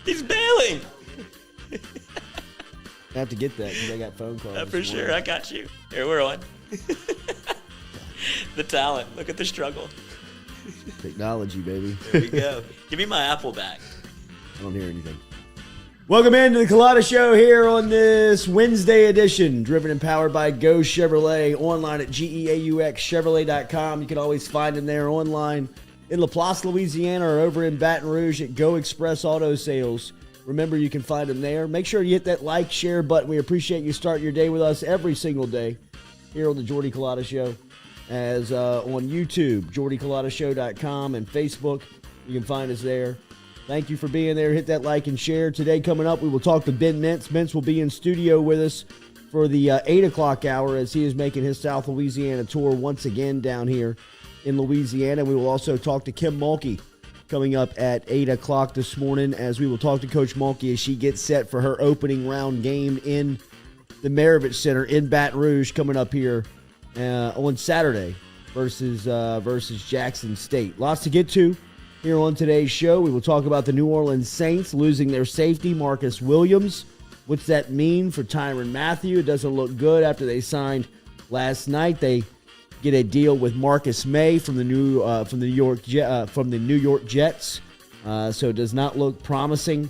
He's bailing. I have to get that because I got phone calls. For sure, I got you. Here, we're on. The talent. Look at the struggle. Technology, baby. There we go. Give me my Apple back. I don't hear anything. Welcome into the Culotta Show here on this Wednesday edition, driven and powered by Go Chevrolet, online at GEAUXChevrolet.com. You can always find them there online in Laplace, Louisiana, or over in Baton Rouge at Go Express Auto Sales. Remember, you can find them there. Make sure you hit that like, share button. We appreciate you starting your day with us every single day here on the Jordy Culotta Show. As on YouTube, jordyculottashow.com, and Facebook, you can find us there. Thank you for being there. Hit that like and share. Today coming up, we will talk to Ben Mintz. Mintz will be in studio with us for the 8 o'clock hour as he is making his South Louisiana tour once again down here in Louisiana. We will also talk to Kim Mulkey coming up at 8 o'clock this morning, as we will talk to Coach Mulkey as she gets set for her opening round game in the Maravich Center in Baton Rouge coming up here on Saturday versus Jackson State. Lots to get to here on today's show. We will talk about the New Orleans Saints losing their safety, Marcus Williams. What's that mean for Tyrann Mathieu? It doesn't look good after they signed last night. They get a deal with Marcus May from the New York Jets. So it does not look promising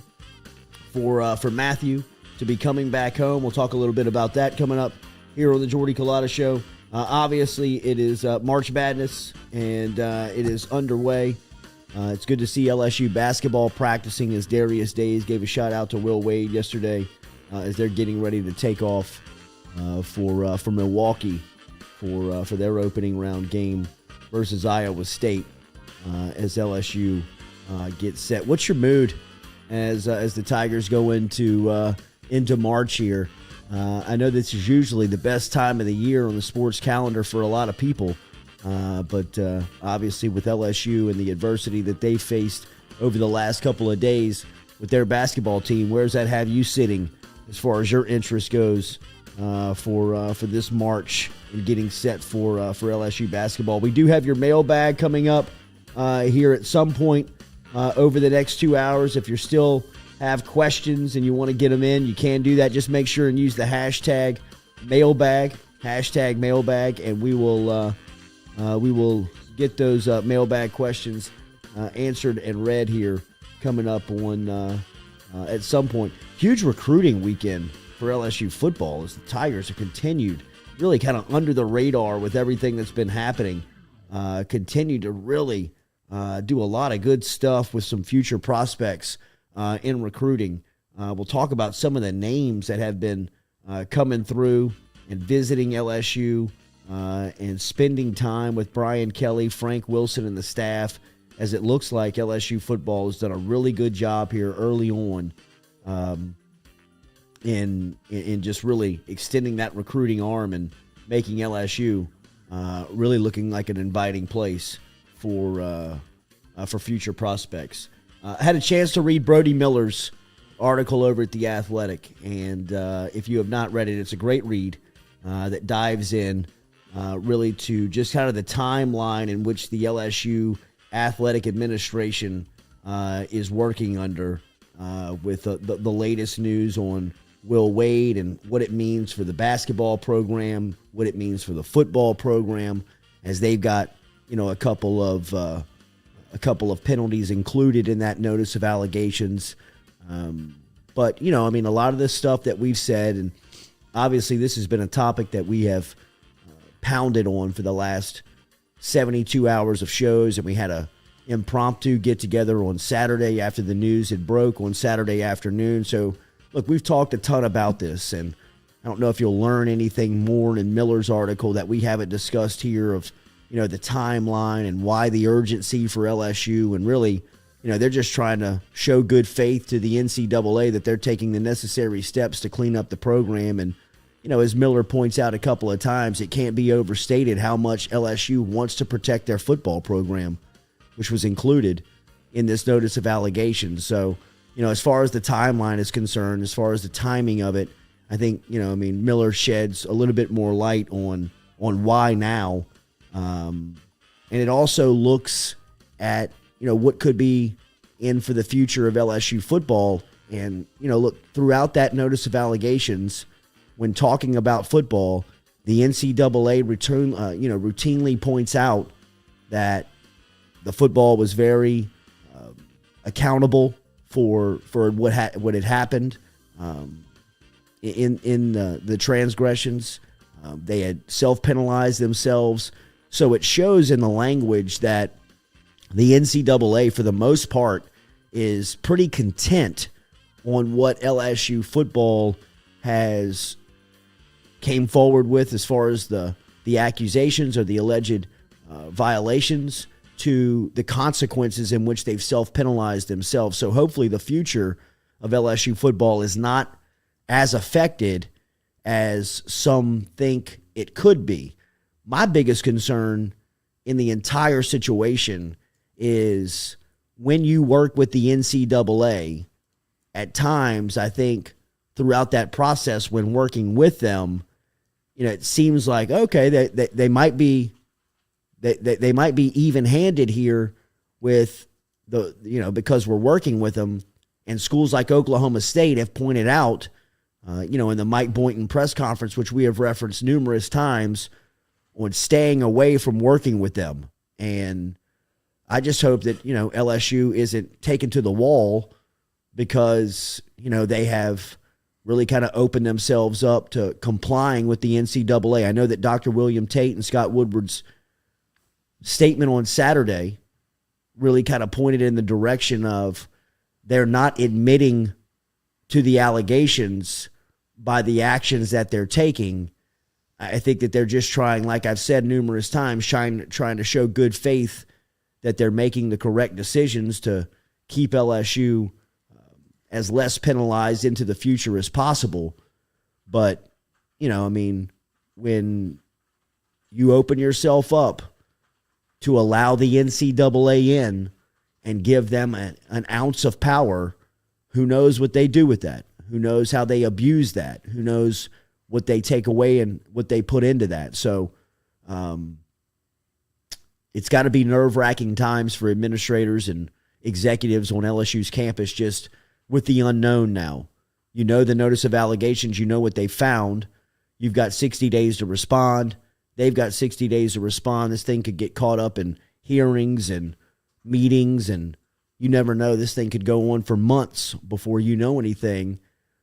for Mathieu to be coming back home. We'll talk a little bit about that coming up here on the Jordy Culotta Show. Obviously, it is March Madness, and it is underway. It's good to see LSU basketball practicing, as Darius Days gave a shout-out to Will Wade yesterday as they're getting ready to take off for Milwaukee for their opening round game versus Iowa State as LSU gets set. What's your mood as the Tigers go into March here? I know this is usually the best time of the year on the sports calendar for a lot of people, but obviously with LSU and the adversity that they faced over the last couple of days with their basketball team, where does that have you sitting as far as your interest goes for this March and getting set for LSU basketball? We do have your mailbag coming up here at some point over the next 2 hours. If you're still have questions and you want to get them in, you can do that. Just make sure and use the hashtag mailbag, and we will get those mailbag questions answered and read here coming up on at some point. Huge recruiting weekend for LSU football as the Tigers have continued really kind of under the radar with everything that's been happening. Continue to really do a lot of good stuff with some future prospects in recruiting. We'll talk about some of the names that have been coming through and visiting LSU and spending time with Brian Kelly, Frank Wilson, and the staff, as it looks like LSU football has done a really good job here early on in just really extending that recruiting arm and making LSU really looking like an inviting place for future prospects. I had a chance to read Brody Miller's article over at The Athletic, and if you have not read it, it's a great read that dives in really to just kind of the timeline in which the LSU athletic administration is working under with the latest news on Will Wade and what it means for the basketball program, what it means for the football program, as they've got a couple of penalties included in that notice of allegations. But a lot of this stuff that we've said, and obviously this has been a topic that we have pounded on for the last 72 hours of shows, and we had a impromptu get together on Saturday after the news had broke on Saturday afternoon. So look, we've talked a ton about this, and I don't know if you'll learn anything more in Miller's article that we haven't discussed here of the timeline and why the urgency for LSU, and really they're just trying to show good faith to the NCAA that they're taking the necessary steps to clean up the program. And as Miller points out a couple of times, it can't be overstated how much LSU wants to protect their football program, which was included in this notice of allegations. So, as far as the timeline is concerned, as far as the timing of it, I think, Miller sheds a little bit more light on why now. And it also looks at, what could be in for the future of LSU football. And, look, throughout that notice of allegations, when talking about football, the NCAA routinely points out that the football was very accountable for what had happened in the transgressions. They had self-penalized themselves. So it shows in the language that the NCAA, for the most part, is pretty content on what LSU football has came forward with as far as the accusations or the alleged violations to the consequences in which they've self-penalized themselves. So hopefully the future of LSU football is not as affected as some think it could be. My biggest concern in the entire situation is when you work with the NCAA, at times, I think throughout that process when working with them, it seems like, okay, they might be they might be even-handed here with because we're working with them. And schools like Oklahoma State have pointed out, in the Mike Boynton press conference, which we have referenced numerous times, on staying away from working with them. And I just hope that, LSU isn't taken to the wall because, they have really kind of opened themselves up to complying with the NCAA. I know that Dr. William Tate and Scott Woodward's statement on Saturday really kind of pointed in the direction of they're not admitting to the allegations by the actions that they're taking. I think that they're just trying, like I've said numerous times, trying to show good faith that they're making the correct decisions to keep LSU as less penalized into the future as possible. But, when you open yourself up to allow the NCAA in and give them an ounce of power, who knows what they do with that? Who knows how they abuse that? Who knows what they take away and what they put into that? So it's got to be nerve-wracking times for administrators and executives on LSU's campus just with the unknown now. The notice of allegations. You know what they found. You've got 60 days to respond. They've got 60 days to respond. This thing could get caught up in hearings and meetings, and you never know. This thing could go on for months before you know anything.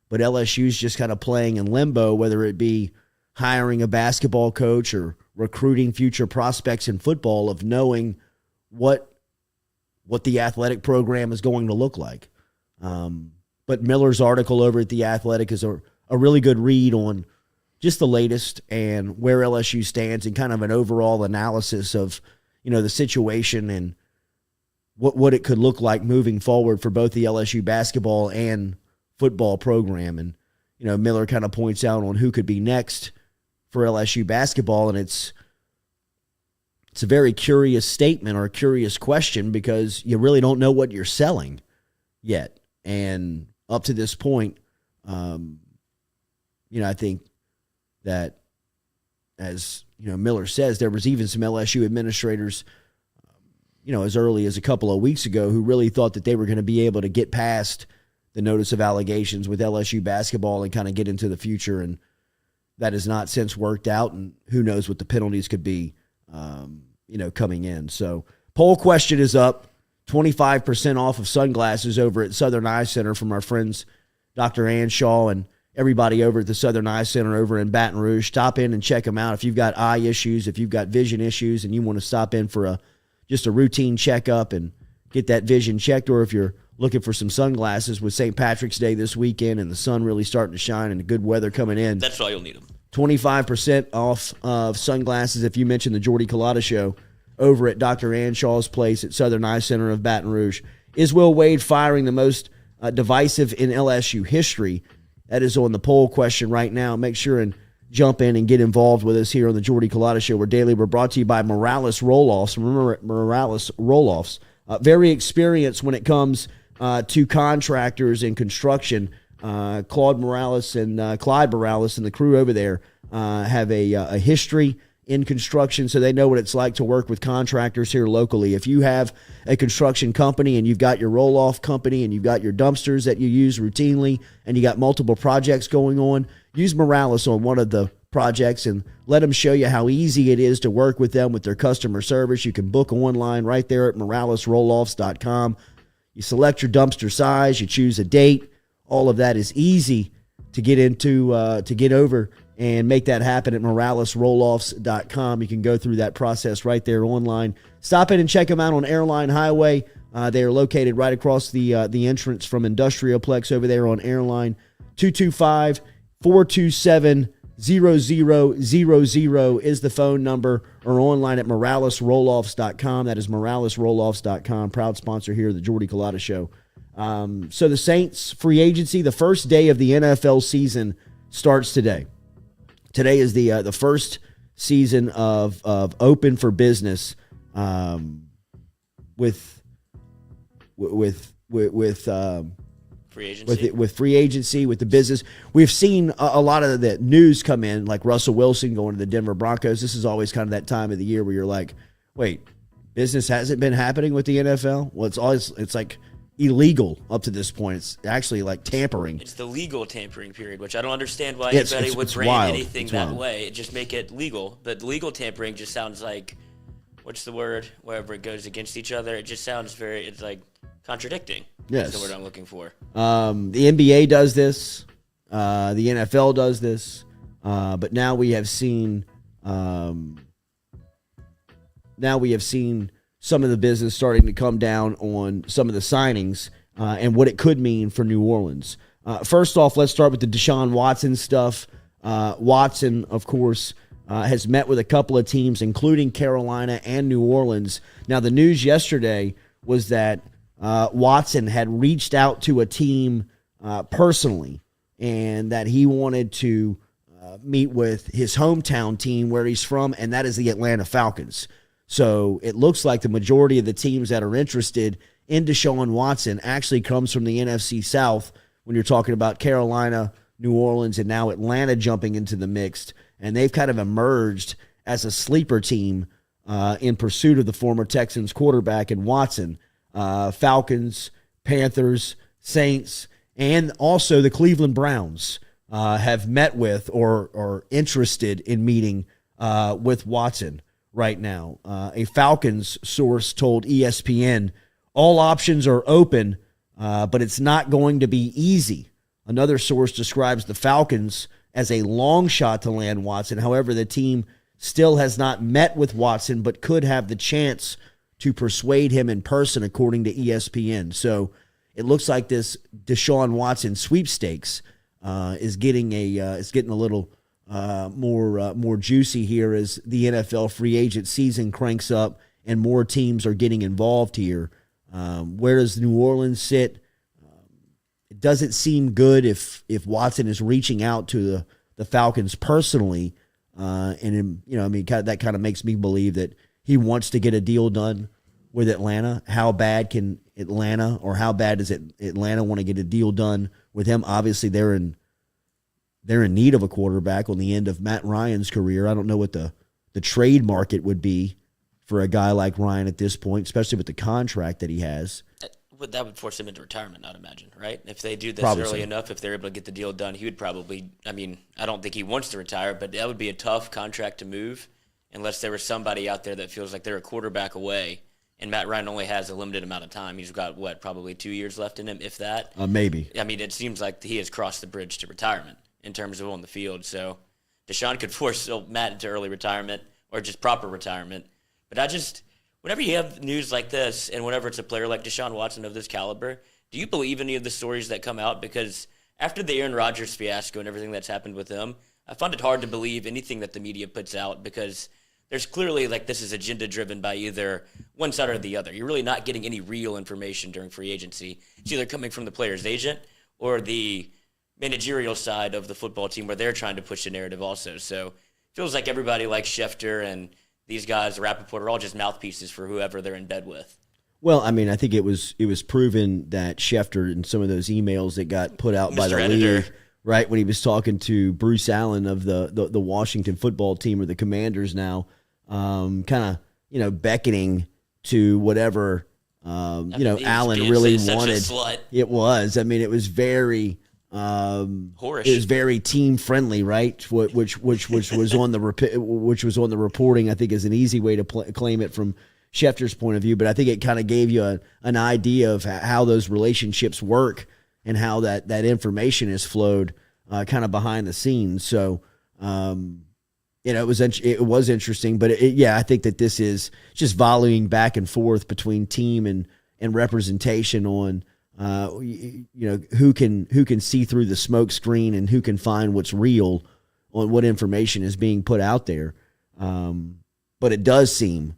But LSU's just kind of playing in limbo, whether it be hiring a basketball coach or recruiting future prospects in football, of knowing what the athletic program is going to look like. But Miller's article over at The Athletic is a really good read on just the latest and where LSU stands, and kind of an overall analysis of, the situation and what it could look like moving forward for both the LSU basketball and football program. And, Miller kind of points out on who could be next for LSU basketball. And it's a very curious statement or a curious question, because you really don't know what you're selling yet. And up to this point, I think that, as Miller says, there was even some LSU administrators, as early as a couple of weeks ago, who really thought that they were going to be able to get past the notice of allegations with LSU basketball and kind of get into the future. And that has not since worked out, and who knows what the penalties could be, coming in. So poll question is up. 25% off of sunglasses over at Southern Eye Center from our friends Dr. Ann Shaw and everybody over at the Southern Eye Center over in Baton Rouge. Stop in and check them out. If you've got eye issues, if you've got vision issues, and you want to stop in for just a routine checkup and get that vision checked, or if you're looking for some sunglasses with St. Patrick's Day this weekend and the sun really starting to shine and the good weather coming in, that's why you'll need them. 25% off of sunglasses if you mention the Jordy Culotta Show over at Dr. Anshaw's place at Southern Eye Center of Baton Rouge. Is Will Wade firing the most divisive in LSU history? That is on the poll question right now. Make sure and jump in and get involved with us here on the Jordy Culotta Show. We're brought to you by Morales Roll-Offs. Remember, Morales Roll-Offs, very experienced when it comes to contractors and construction. Clyde Morales and the crew over there have a history in construction, so they know what it's like to work with contractors here locally. If you have a construction company and you've got your roll-off company and you've got your dumpsters that you use routinely and you got multiple projects going on, use Morales on one of the projects and let them show you how easy it is to work with them with their customer service. You can book online right there at moralesrolloffs.com. You select your dumpster size, you choose a date. All of that is easy to get into, to get over and make that happen at moralesrolloffs.com. You can go through that process right there online. Stop in and check them out on Airline Highway. They are located right across the entrance from Industrialplex over there on Airline. 225-427-0000 is the phone number, or online at moralesrolloffs.com. That is moralesrolloffs.com. Proud sponsor here of the Jordy Culotta Show. So the Saints free agency, the first day of the NFL season starts today. Today is the first season of open for business with Free agency. With free agency, with the business. We've seen a lot of the news come in, like Russell Wilson going to the Denver Broncos. This is always kind of that time of the year where you're like, wait, business hasn't been happening with the NFL? Well, it's like illegal up to this point. It's actually like tampering. It's the legal tampering period, which I don't understand why It's anybody would brand wild. anything It's that wild. way. Just make it legal. But legal tampering just sounds like, what's the word? Wherever it goes against each other, it just sounds it's like contradicting. Yes. That's the word I'm looking for. The NBA does this. The NFL does this. But now we have seen some of the business starting to come down on some of the signings and what it could mean for New Orleans. First off, let's start with the Deshaun Watson stuff. Watson, of course, has met with a couple of teams, including Carolina and New Orleans. Now, the news yesterday was that Watson had reached out to a team personally, and that he wanted to meet with his hometown team where he's from, and that is the Atlanta Falcons. So it looks like the majority of the teams that are interested in Deshaun Watson actually comes from the NFC South when you're talking about Carolina, New Orleans, and now Atlanta jumping into the mix. And they've kind of emerged as a sleeper team in pursuit of the former Texans quarterback and Watson. Falcons, Panthers, Saints, and also the Cleveland Browns have met with or are interested in meeting with Watson right now. A Falcons source told ESPN, all options are open, but it's not going to be easy. Another source describes the Falcons as a long shot to land Watson. However, the team still has not met with Watson, but could have the chance to persuade him in person, according to ESPN. So it looks like this Deshaun Watson sweepstakes is getting a little more juicy here as the NFL free agent season cranks up and more teams are getting involved here. Where does New Orleans sit? It doesn't seem good if Watson is reaching out to the Falcons personally, that kind of makes me believe that he wants to get a deal done with Atlanta. How bad can Atlanta, or how bad does Atlanta want to get a deal done with him? Obviously, they're in need of a quarterback on the end of Matt Ryan's career. I don't know what the trade market would be for a guy like Ryan at this point, especially with the contract that he has. That would force him into retirement, I'd imagine, right? If they do this Probably early so. enough, if they're able to get the deal done, he would probably, I don't think he wants to retire, but that would be a tough contract to move unless there was somebody out there that feels like they're a quarterback away. And Matt Ryan only has a limited amount of time. He's got, probably 2 years left in him, if that. Maybe. It seems like he has crossed the bridge to retirement in terms of on the field. So Deshaun could force Matt into early retirement or just proper retirement. But whenever you have news like this, and whenever it's a player like Deshaun Watson of this caliber, do you believe any of the stories that come out? Because after the Aaron Rodgers fiasco and everything that's happened with him, I find it hard to believe anything that the media puts out, because there's clearly this is agenda driven by either one side or the other. You're really not getting any real information during free agency. It's either coming from the player's agent or the managerial side of the football team where they're trying to push the narrative also. So it feels like everybody like Schefter and these guys, Rappaport, are all just mouthpieces for whoever they're in bed with. Well, I think it was proven that Schefter and some of those emails that got put out by Mr. the Editor. league right, when he was talking to Bruce Allen of the Washington football team, or the Commanders now, kind of, beckoning to whatever, Allen really wanted. It was. I mean, it was very Horish. It was very team friendly, right? Which was on the reporting. I think is an easy way to claim it from Schefter's point of view, but I think it kind of gave you an idea of how those relationships work and how that information is flowed kind of behind the scenes. So, it was interesting, but I think that this is just volleying back and forth between team and representation on, who can see through the smoke screen and who can find what's real on what information is being put out there. But it does seem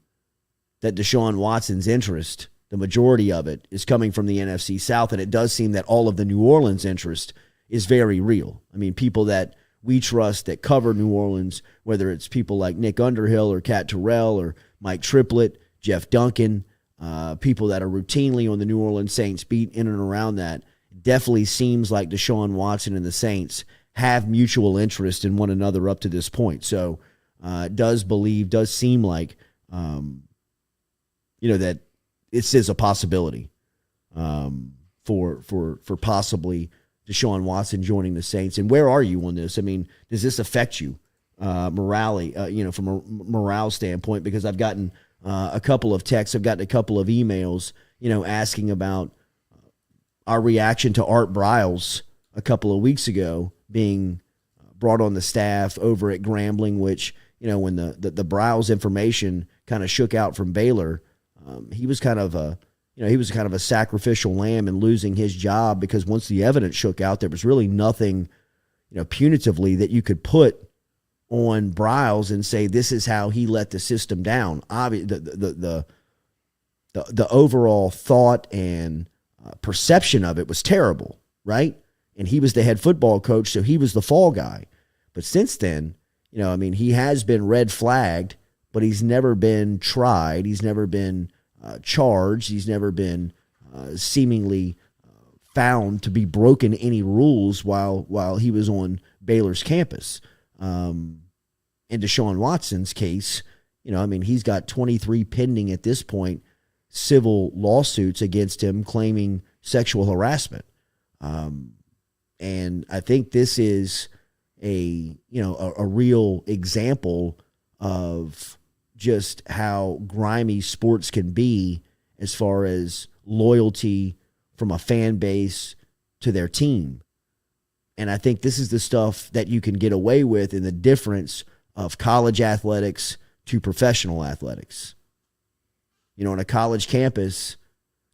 that Deshaun Watson's interest, the majority of it, is coming from the NFC South, and it does seem that all of the New Orleans interest is very real. I mean, people that we trust that cover New Orleans, whether it's people like Nick Underhill or Cat Terrell or Mike Triplett, Jeff Duncan, people that are routinely on the New Orleans Saints beat in and around that, definitely seems like Deshaun Watson and the Saints have mutual interest in one another up to this point. So it does seem like, that this is a possibility for possibly Deshaun Watson joining the Saints. And where are you on this? I mean, does this affect you morally, from a morale standpoint? Because I've gotten a couple of texts, I've gotten a couple of emails, asking about our reaction to Art Briles a couple of weeks ago being brought on the staff over at Grambling, which, when the Briles information kind of shook out from Baylor, he was kind of a sacrificial lamb in losing his job, because once the evidence shook out, there was really nothing, punitively that you could put on Briles and say this is how he let the system down. The overall thought and perception of it was terrible, right? And he was the head football coach, so he was the fall guy. But since then, he has been red flagged, but he's never been tried. He's never been charged. He's never been seemingly found to be broken any rules while he was on Baylor's campus. In Deshaun Watson's case, he's got 23 pending at this point civil lawsuits against him claiming sexual harassment. And I think this is a real example of just how grimy sports can be as far as loyalty from a fan base to their team. And I think this is the stuff that you can get away with in the difference of college athletics to professional athletics. On a college campus,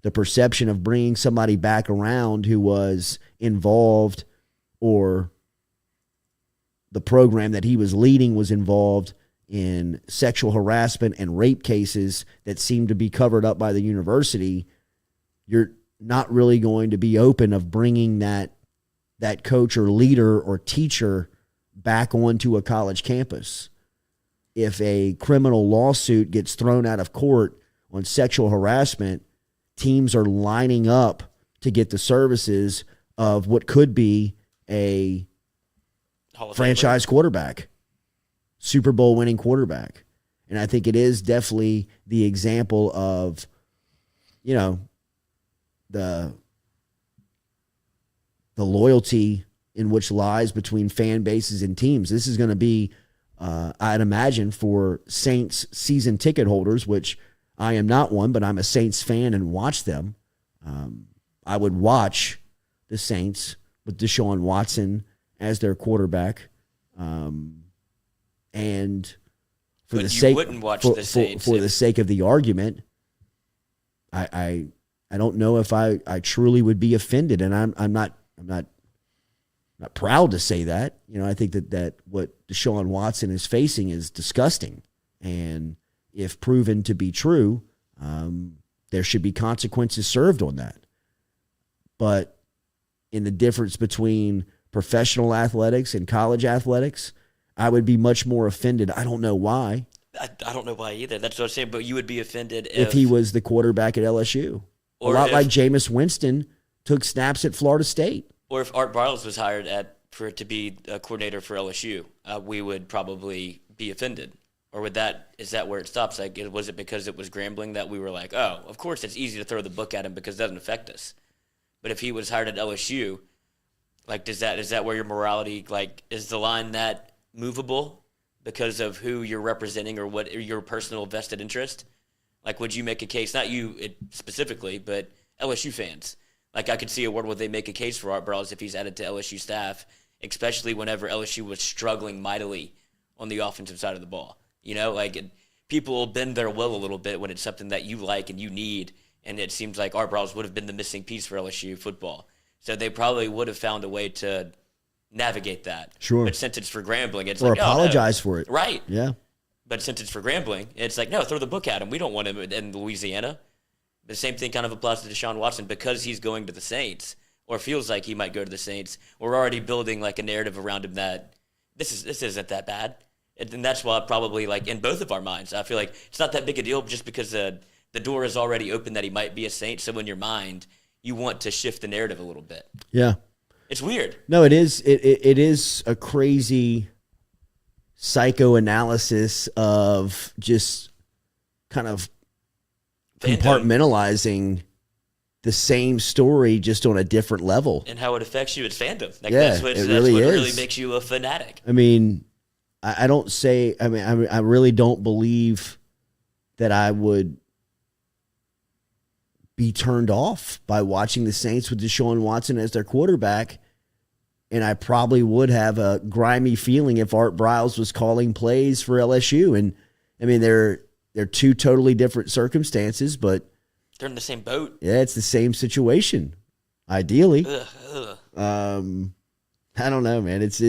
the perception of bringing somebody back around who was involved, or the program that he was leading was involved in sexual harassment and rape cases that seem to be covered up by the university, you're not really going to be open of bringing that coach or leader or teacher back onto a college campus. If a criminal lawsuit gets thrown out of court on sexual harassment, teams are lining up to get the services of what could be a franchise quarterback, Super Bowl winning quarterback. And I think it is definitely the example of, the loyalty in which lies between fan bases and teams. This is going to be, I'd imagine, for Saints season ticket holders, which I am not one, but I'm a Saints fan and watch them. I would watch the Saints with Deshaun Watson as their quarterback. And for but the sake, wouldn't watch the Saints for the sake of the argument, I don't know if I truly would be offended, and I'm not proud to say that. I think that what Deshaun Watson is facing is disgusting, and if proven to be true, there should be consequences served on that. But in the difference between professional athletics and college athletics, I would be much more offended. I don't know why. I don't know why either. That's what I'm saying. But you would be offended if he was the quarterback at LSU. A lot like Jameis Winston took snaps at Florida State. Or if Art Briles was hired at for it to be a coordinator for LSU, we would probably be offended. Or is that where it stops? Like, was it because it was Grambling that we were like, oh, of course it's easy to throw the book at him because it doesn't affect us. But if he was hired at LSU, like, is that where your morality, like, is the line that movable because of who you're representing or what your personal vested interest? Like, would you make a case, not you specifically, but LSU fans? Like, I could see a world where they make a case for Art Briles if he's added to LSU staff, especially whenever LSU was struggling mightily on the offensive side of the ball. You know, like, people will bend their will a little bit when it's something that you like and you need, and it seems like Art Briles would have been the missing piece for LSU football. So they probably would have found a way to navigate that. Sure. But since it's for Grambling, it's or like, apologize no. for it. Right. Yeah. But since it's for Grambling, it's like, no, throw the book at him. We don't want him in Louisiana. The same thing kind of applies to Deshaun Watson because he's going to the Saints or feels like he might go to the Saints. We're already building like a narrative around him that this isn't that bad. And that's why probably, like, in both of our minds, I feel like it's not that big a deal just because the door is already open that he might be a Saint. So in your mind, you want to shift the narrative a little bit. Yeah. It's weird. No, it is. It is a crazy psychoanalysis of just kind of compartmentalizing the same story just on a different level. And how it affects you, it's fandom. Like, yeah, that's what it really is. Really makes you a fanatic. I mean, I really don't believe that I would be turned off by watching the Saints with Deshaun Watson as their quarterback. And I probably would have a grimy feeling if Art Briles was calling plays for LSU. And I mean, they're two totally different circumstances, but they're in the same boat. Yeah, it's the same situation. Ideally. Ugh. I don't know, man. It's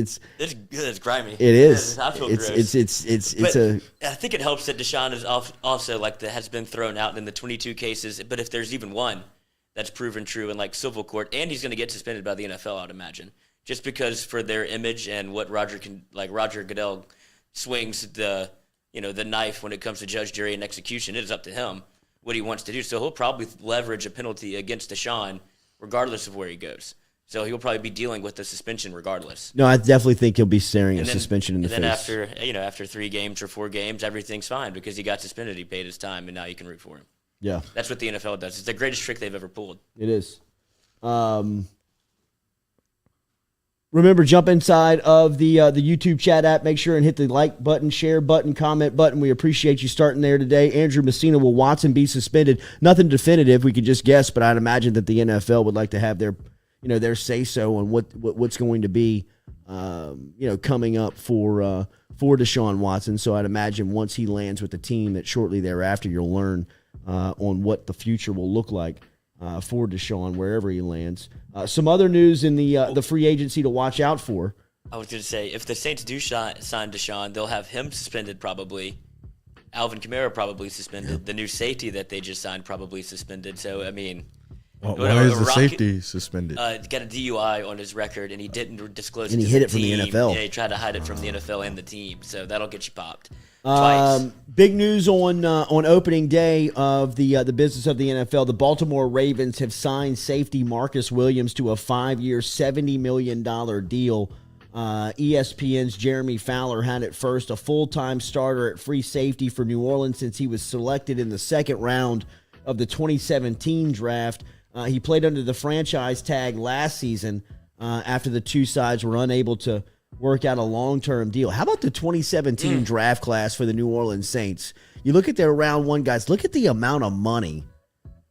grimy. It is. I feel gross. I think it helps that Deshaun is also like that has been thrown out in the 22 cases. But if there's even one that's proven true in like civil court, and he's going to get suspended by the NFL, I'd imagine, just because for their image and what Roger Goodell swings the knife when it comes to judge, jury, and execution. It is up to him what he wants to do. So he'll probably leverage a penalty against Deshaun regardless of where he goes. So he'll probably be dealing with the suspension regardless. No, I definitely think he'll be staring a suspension in the face. And then after 3 games or 4 games, everything's fine because he got suspended. He paid his time, and now you can root for him. Yeah. That's what the NFL does. It's the greatest trick they've ever pulled. It is. Remember, jump inside of the YouTube chat app. Make sure and hit the like button, share button, comment button. We appreciate you starting there today. Andrew Messina, will Watson be suspended? Nothing definitive. We could just guess, but I'd imagine that the NFL would like to have their say-so on what's going to be, coming up for Deshaun Watson. So I'd imagine once he lands with the team that shortly thereafter you'll learn on what the future will look like for Deshaun wherever he lands. Some other news in the free agency to watch out for. I was going to say, if the Saints do sign Deshaun, they'll have him suspended probably. Alvin Kamara probably suspended. Yeah. The new safety that they just signed probably suspended. So, I mean... Why is the safety suspended? Got a DUI on his record, and he didn't disclose it. And he hid it from the NFL. Yeah, he tried to hide it from the NFL and the team, so that'll get you popped twice. Big news on opening day of the business of the NFL. The Baltimore Ravens have signed safety Marcus Williams to a 5-year, $70 million deal. ESPN's Jeremy Fowler had it first, a full-time starter at free safety for New Orleans since he was selected in the second round of the 2017 draft. He played under the franchise tag last season after the two sides were unable to work out a long-term deal. How about the 2017 draft class for the New Orleans Saints? You look at their round one guys, look at the amount of money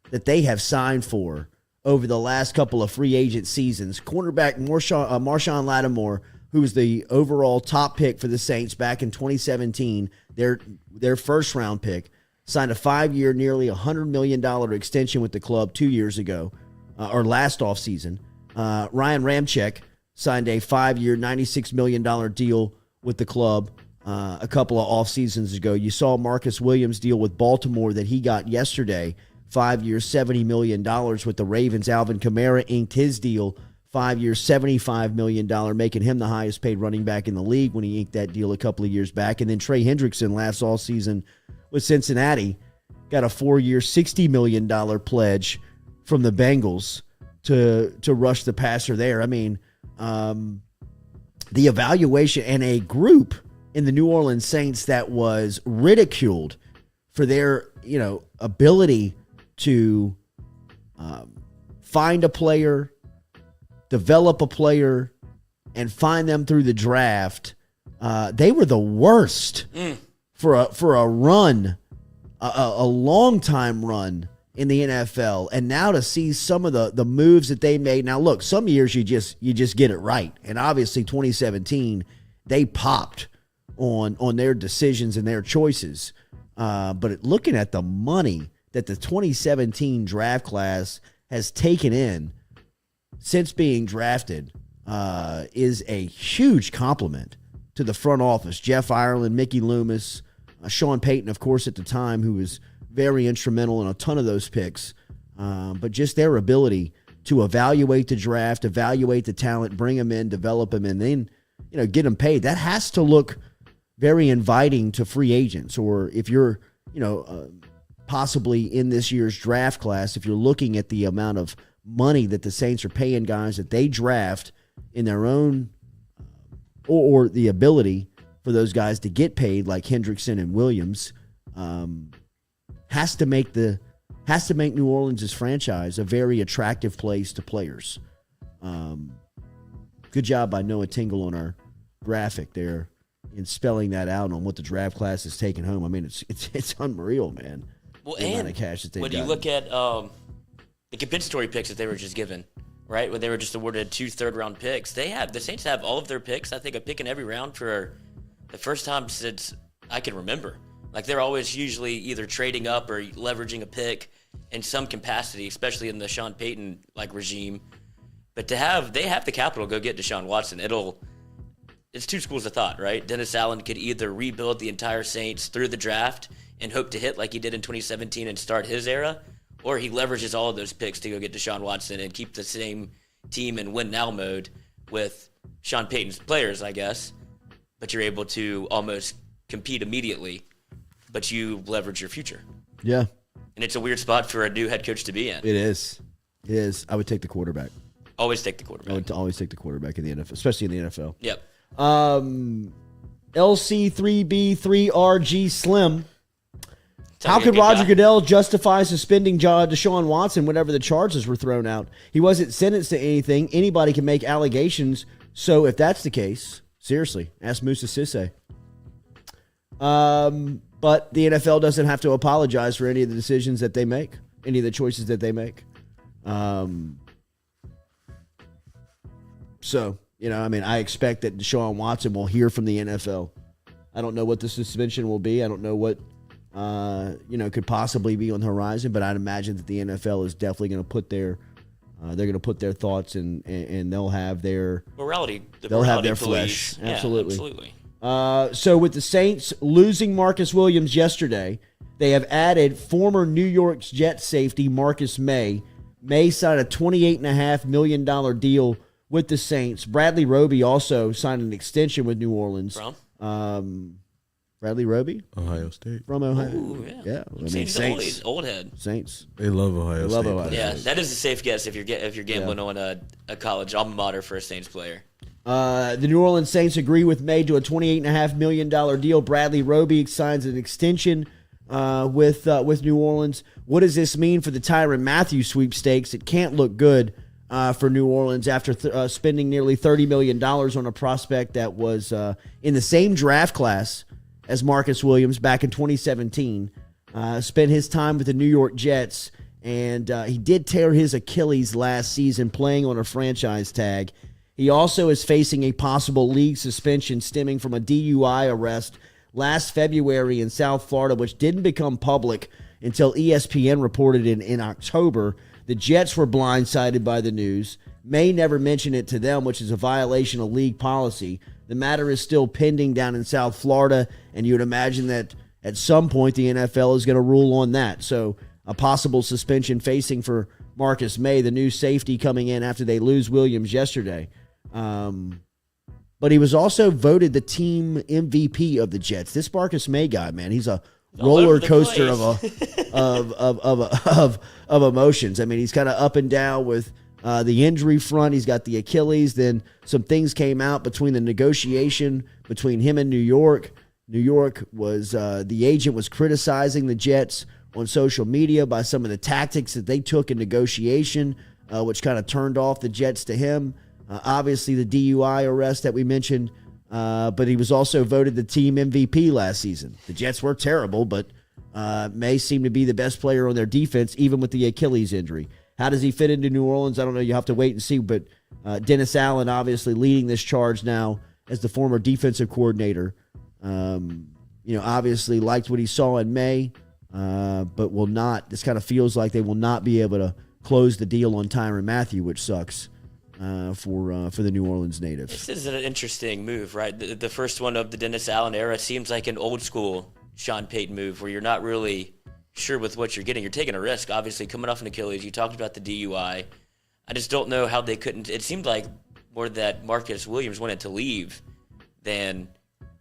that they have signed for over the last couple of free agent seasons. Cornerback Marshawn Lattimore, who was the overall top pick for the Saints back in 2017, their first-round pick, signed a 5-year, nearly $100 million extension with the club 2 years ago, or last offseason. Ryan Ramczyk signed a 5-year, $96 million deal with the club a couple of off seasons ago. You saw Marcus Williams' deal with Baltimore that he got yesterday, 5 years, $70 million with the Ravens. Alvin Kamara inked his deal, 5 years, $75 million, making him the highest paid running back in the league when he inked that deal a couple of years back. And then Trey Hendrickson last all season with Cincinnati got a 4-year, $60 million pledge from the Bengals to rush the passer there. I mean, the evaluation and a group in the New Orleans Saints that was ridiculed for their, ability to find a player, develop a player, and find them through the draft. They were the worst for a run, a long time run in the NFL. And now to see some of the moves that they made. Now look, some years you just get it right. And obviously 2017, they popped on their decisions and their choices. But looking at the money that the 2017 draft class has taken in since being drafted is a huge compliment to the front office. Jeff Ireland, Mickey Loomis, Sean Payton, of course, at the time, who was very instrumental in a ton of those picks. But just their ability to evaluate the draft, evaluate the talent, bring them in, develop them, and then get them paid. That has to look very inviting to free agents, or if you're possibly in this year's draft class, if you're looking at the amount of money that the Saints are paying guys that they draft in their own, or the ability for those guys to get paid like Hendrickson and Williams, has to make New Orleans' franchise a very attractive place to players. Good job by Noah Tingle on our graphic there in spelling that out on what the draft class is taking home. I mean, it's unreal, man. Well, the amount of cash that they've when gotten. you look at the compensatory picks that they were just given, right, when they were just awarded 2 third-round picks, the Saints have all of their picks, I think, a pick in every round for the first time since I can remember. Like, they're always usually either trading up or leveraging a pick in some capacity, especially in the Sean Payton regime. But they have the capital to go get Deshaun Watson. It's two schools of thought, right? Dennis Allen could either rebuild the entire Saints through the draft and hope to hit like he did in 2017 and start his era, or he leverages all of those picks to go get Deshaun Watson and keep the same team in win-now mode with Sean Payton's players, I guess. But you're able to almost compete immediately, but you leverage your future. Yeah. And it's a weird spot for a new head coach to be in. It is. I would take the quarterback. Always take the quarterback. I would always take the quarterback in the NFL, especially in the NFL. Yep. LC3B3RG Slim. Tell How me a could good Roger guy. Goodell justify suspending Deshaun Watson whenever the charges were thrown out? He wasn't sentenced to anything. Anybody can make allegations. So if that's the case, seriously, ask Moussa Cisse. But the NFL doesn't have to apologize for any of the decisions that they make, any of the choices that they make. So, I expect that Deshaun Watson will hear from the NFL. I don't know what the suspension will be. I don't know what, could possibly be on the horizon, but I'd imagine that the NFL is definitely going to put their thoughts and they'll have their morality. They'll have their police. flesh. Absolutely. Yeah, absolutely. So with the Saints losing Marcus Williams yesterday, they have added former New York Jets safety Marcus May. May signed a $28.5 million deal with the Saints. Bradley Roby also signed an extension with New Orleans. From? Bradley Roby? Ohio State. From Ohio. Ooh, yeah. Saints. He's old head. Saints. They love Ohio State. Love Ohio State. Yeah, that is a safe guess if you're gambling on a college alma mater for a Saints player. The New Orleans Saints agree with May to a $28.5 million deal. Bradley Roby signs an extension with New Orleans. What does this mean for the Tyrann Mathieu sweepstakes? It can't look good for New Orleans after spending nearly $30 million on a prospect that was in the same draft class as Marcus Williams back in 2017. Spent his time with the New York Jets, and he did tear his Achilles last season playing on a franchise tag. He also is facing a possible league suspension stemming from a DUI arrest last February in South Florida, which didn't become public until ESPN reported it in October. The Jets were blindsided by the news. May never mention it to them, which is a violation of league policy. The matter is still pending down in South Florida, and you would imagine that at some point the NFL is going to rule on that. So a possible suspension facing for Marcus May, the new safety coming in after they lose Williams yesterday. But he was also voted the team MVP of the Jets. This Marcus May guy, man, he's a roller coaster of emotions. I mean, he's kind of up and down with the injury front. He's got the Achilles. Then some things came out between the negotiation between him and New York. New York was the agent was criticizing the Jets on social media by some of the tactics that they took in negotiation, which kind of turned off the Jets to him. Obviously, the DUI arrest that we mentioned, but he was also voted the team MVP last season. The Jets were terrible, but May seemed to be the best player on their defense, even with the Achilles injury. How does he fit into New Orleans? I don't know. You have to wait and see. But Dennis Allen obviously leading this charge now as the former defensive coordinator. Obviously liked what he saw in May, but will not. This kind of feels like they will not be able to close the deal on Tyrann Mathieu, which sucks for the New Orleans native. This is an interesting move, right? The first one of the Dennis Allen era seems like an old school Sean Payton move where you're not really sure with what you're getting. You're taking a risk, obviously, coming off an Achilles. You talked about the DUI. I just don't know how they couldn't. It seemed like more that Marcus Williams wanted to leave than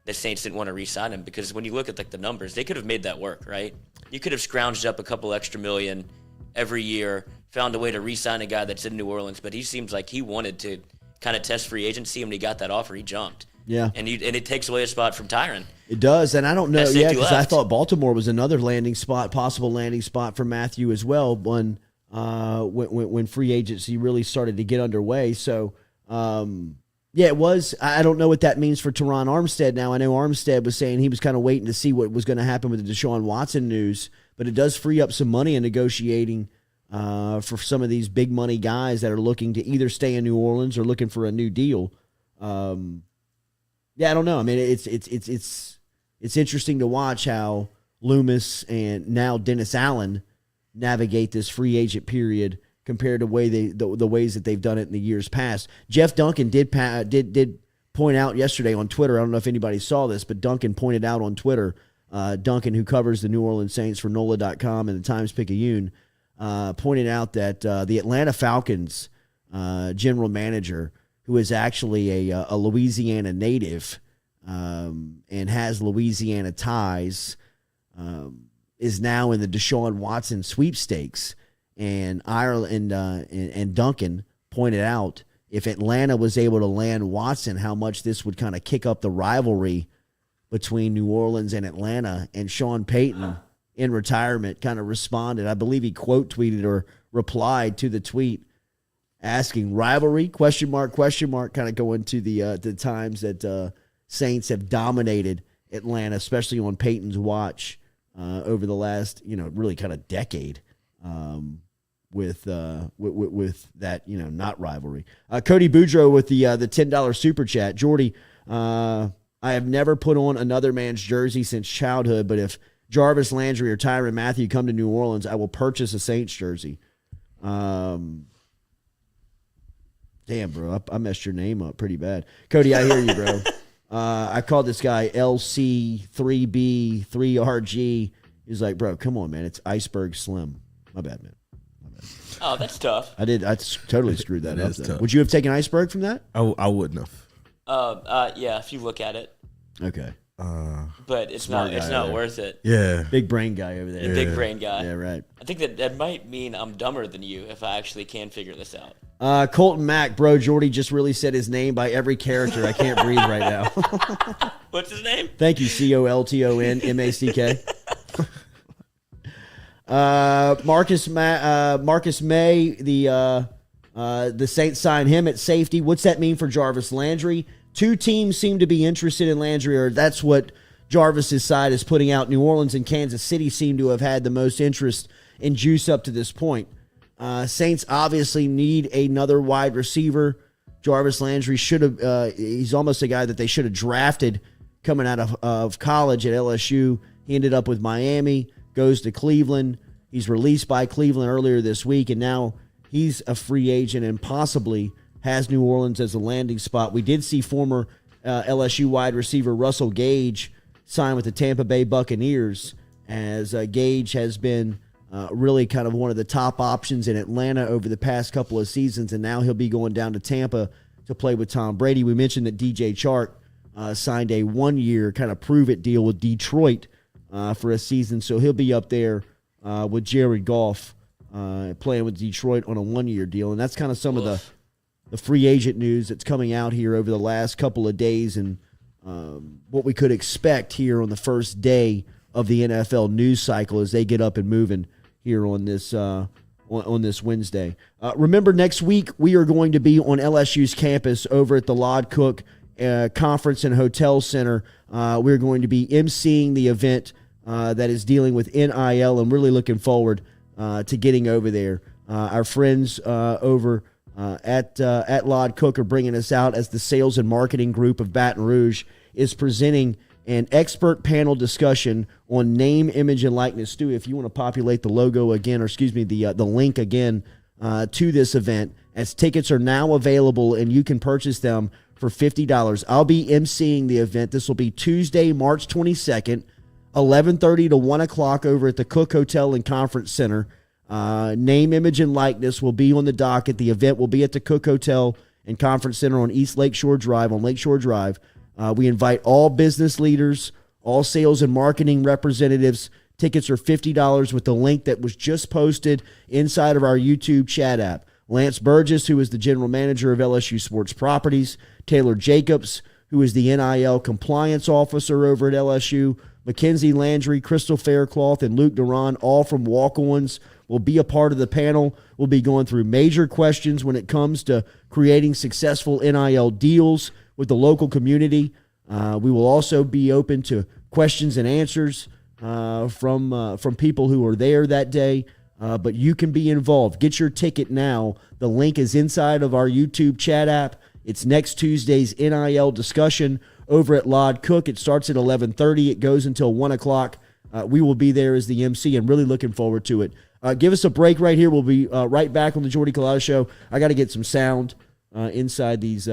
the Saints didn't want to re-sign him, because when you look at the numbers, they could have made that work, right? You could have scrounged up a couple extra million every year, found a way to re-sign a guy that's in New Orleans, but he seems like he wanted to kind of test free agency. When he got that offer, he jumped. Yeah. And it takes away a spot from Tyrann. It does, and I don't know, because I thought Baltimore was another possible landing spot for Mathieu as well when free agency really started to get underway. So, it was. I don't know what that means for Tyrann Armstead now. I know Armstead was saying he was kind of waiting to see what was going to happen with the Deshaun Watson news, but it does free up some money in negotiating for some of these big money guys that are looking to either stay in New Orleans or looking for a new deal. I don't know. I mean, it's interesting to watch how Loomis and now Dennis Allen navigate this free agent period compared to the ways that they've done it in the years past. Jeff Duncan did point out yesterday on Twitter. I don't know if anybody saw this, but Duncan pointed out on Twitter. Duncan, who covers the New Orleans Saints for NOLA.com and the Times-Picayune, pointed out that the Atlanta Falcons general manager, who is actually a Louisiana native and has Louisiana ties, is now in the Deshaun Watson sweepstakes. And Ireland and Duncan pointed out if Atlanta was able to land Watson, how much this would kind of kick up the rivalry between New Orleans and Atlanta. And Sean Payton, in retirement, kind of responded. I believe he quote tweeted or replied to the tweet asking rivalry, question mark, kind of going to the times that Saints have dominated Atlanta, especially on Payton's watch over the last, really kind of decade with that, not rivalry. Cody Boudreaux with the $10 super chat. Jordy, I have never put on another man's jersey since childhood, but if Jarvis Landry or Tyrann Mathieu come to New Orleans, I will purchase a Saints jersey. Damn, bro, I messed your name up pretty bad. Cody, I hear you, bro. I called this guy LC3B3RG. He's like, bro, come on, man. It's Iceberg Slim. My bad, man. Oh, that's tough. I totally screwed that up. Tough. Would you have taken Iceberg from that? I wouldn't have. Yeah, if you look at it. Okay. But it's not worth it. Yeah. Big brain guy over there. The big brain guy. Yeah, right. I think that might mean I'm dumber than you if I actually can figure this out. Colton Mack, bro, Jordy just really said his name by every character. I can't breathe right now. What's his name? Thank you, COLTONMACK. Marcus May, the Saints signed him at safety. What's that mean for Jarvis Landry? Two teams seem to be interested in Landry, or that's what Jarvis's side is putting out. New Orleans and Kansas City seem to have had the most interest in Juice up to this point. Saints obviously need another wide receiver. Jarvis Landry should have. He's almost a guy that they should have drafted coming out of college at LSU. He ended up with Miami, goes to Cleveland. He's released by Cleveland earlier this week, and now he's a free agent and possibly has New Orleans as a landing spot. We did see former LSU wide receiver Russell Gage sign with the Tampa Bay Buccaneers, as Gage has been really kind of one of the top options in Atlanta over the past couple of seasons, and now he'll be going down to Tampa to play with Tom Brady. We mentioned that DJ Chark signed a one-year kind of prove-it deal with Detroit for a season, so he'll be up there with Jared Goff playing with Detroit on a 1-year deal. And that's kind of some of the free agent news that's coming out here over the last couple of days and what we could expect here on the first day of the NFL news cycle as they get up and moving here on this Wednesday. Remember, next week we are going to be on LSU's campus over at the Lod Cook Conference and Hotel Center. We're going to be emceeing the event that is dealing with NIL. I'm really looking forward to getting over there. Our friends over at Lod Cook are bringing us out as the sales and marketing group of Baton Rouge is presenting an expert panel discussion on name, image, and likeness. Stu, if you want to populate the logo again, or excuse me, the link again to this event, as tickets are now available and you can purchase them for $50. I'll be emceeing the event. This will be Tuesday, March 22nd, 11:30 to 1 o'clock over at the Cook Hotel and Conference Center. Name, image, and likeness will be on the docket. The event will be at the Cook Hotel and Conference Center on East Lakeshore Drive, we invite all business leaders, all sales and marketing representatives. Tickets are $50 with the link that was just posted inside of our YouTube chat app. Lance Burgess, who is the general manager of LSU Sports Properties, Taylor Jacobs, who is the NIL compliance officer over at LSU, Mackenzie Landry, Crystal Faircloth, and Luke Duran, all from Walk-Ons, will be a part of the panel. We'll be going through major questions when it comes to creating successful NIL deals with the local community. We will also be open to questions and answers from people who are there that day. But you can be involved. Get your ticket now. The link is inside of our YouTube chat app. It's next Tuesday's NIL discussion over at Lod Cook. It starts at 11:30. It goes until 1 o'clock. We will be there as the MC and really looking forward to it. Give us a break right here. We'll be right back on the Jordy Culotta Show. I got to get some sound inside these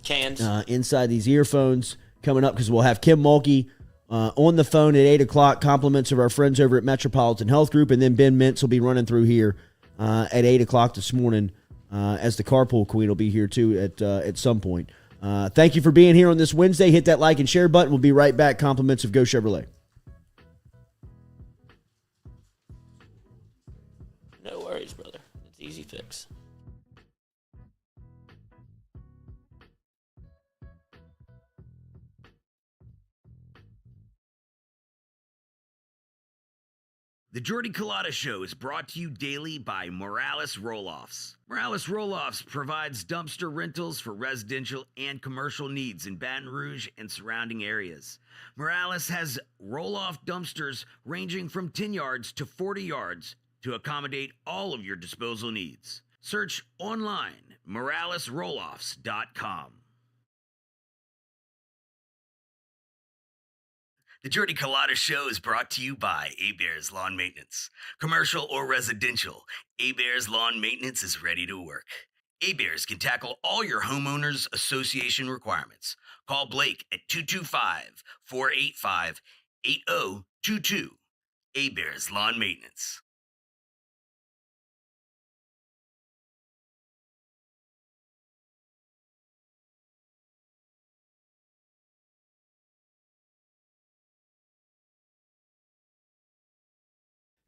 cans, inside these earphones coming up because we'll have Kim Mulkey on the phone at 8 o'clock. Compliments of our friends over at Metropolitan Health Group. And then Ben Mintz will be running through here at 8 o'clock this morning as the Carpool Queen will be here too at some point. Thank you for being here on this Wednesday. Hit that like and share button. We'll be right back. Compliments of Go Chevrolet. No worries, brother. It's easy fix. The Jordy Culotta Show is brought to you daily by Morales Roll-Offs. Morales Roll-Offs provides dumpster rentals for residential and commercial needs in Baton Rouge and surrounding areas. Morales has roll-off dumpsters ranging from 10 yards to 40 yards to accommodate all of your disposal needs. Search online, moralesrolloffs.com. The Jordy Culotta Show is brought to you by A-Bears Lawn Maintenance. Commercial or residential, A-Bears Lawn Maintenance is ready to work. A-Bears can tackle all your homeowners association requirements. Call Blake at 225-485-8022. A-Bears Lawn Maintenance.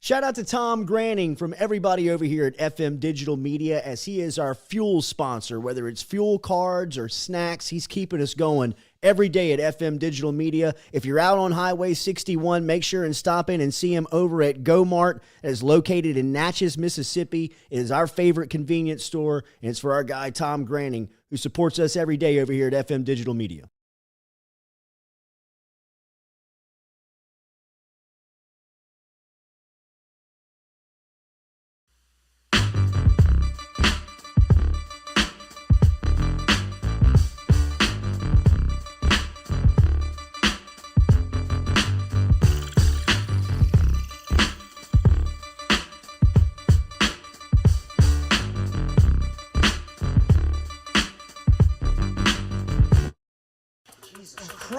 Shout out to Tom Granning from everybody over here at FM Digital Media as he is our fuel sponsor. Whether it's fuel cards or snacks, he's keeping us going every day at FM Digital Media. If you're out on Highway 61, make sure and stop in and see him over at Go Mart. That is located in Natchez, Mississippi. It is our favorite convenience store, and it's for our guy Tom Granning, who supports us every day over here at FM Digital Media.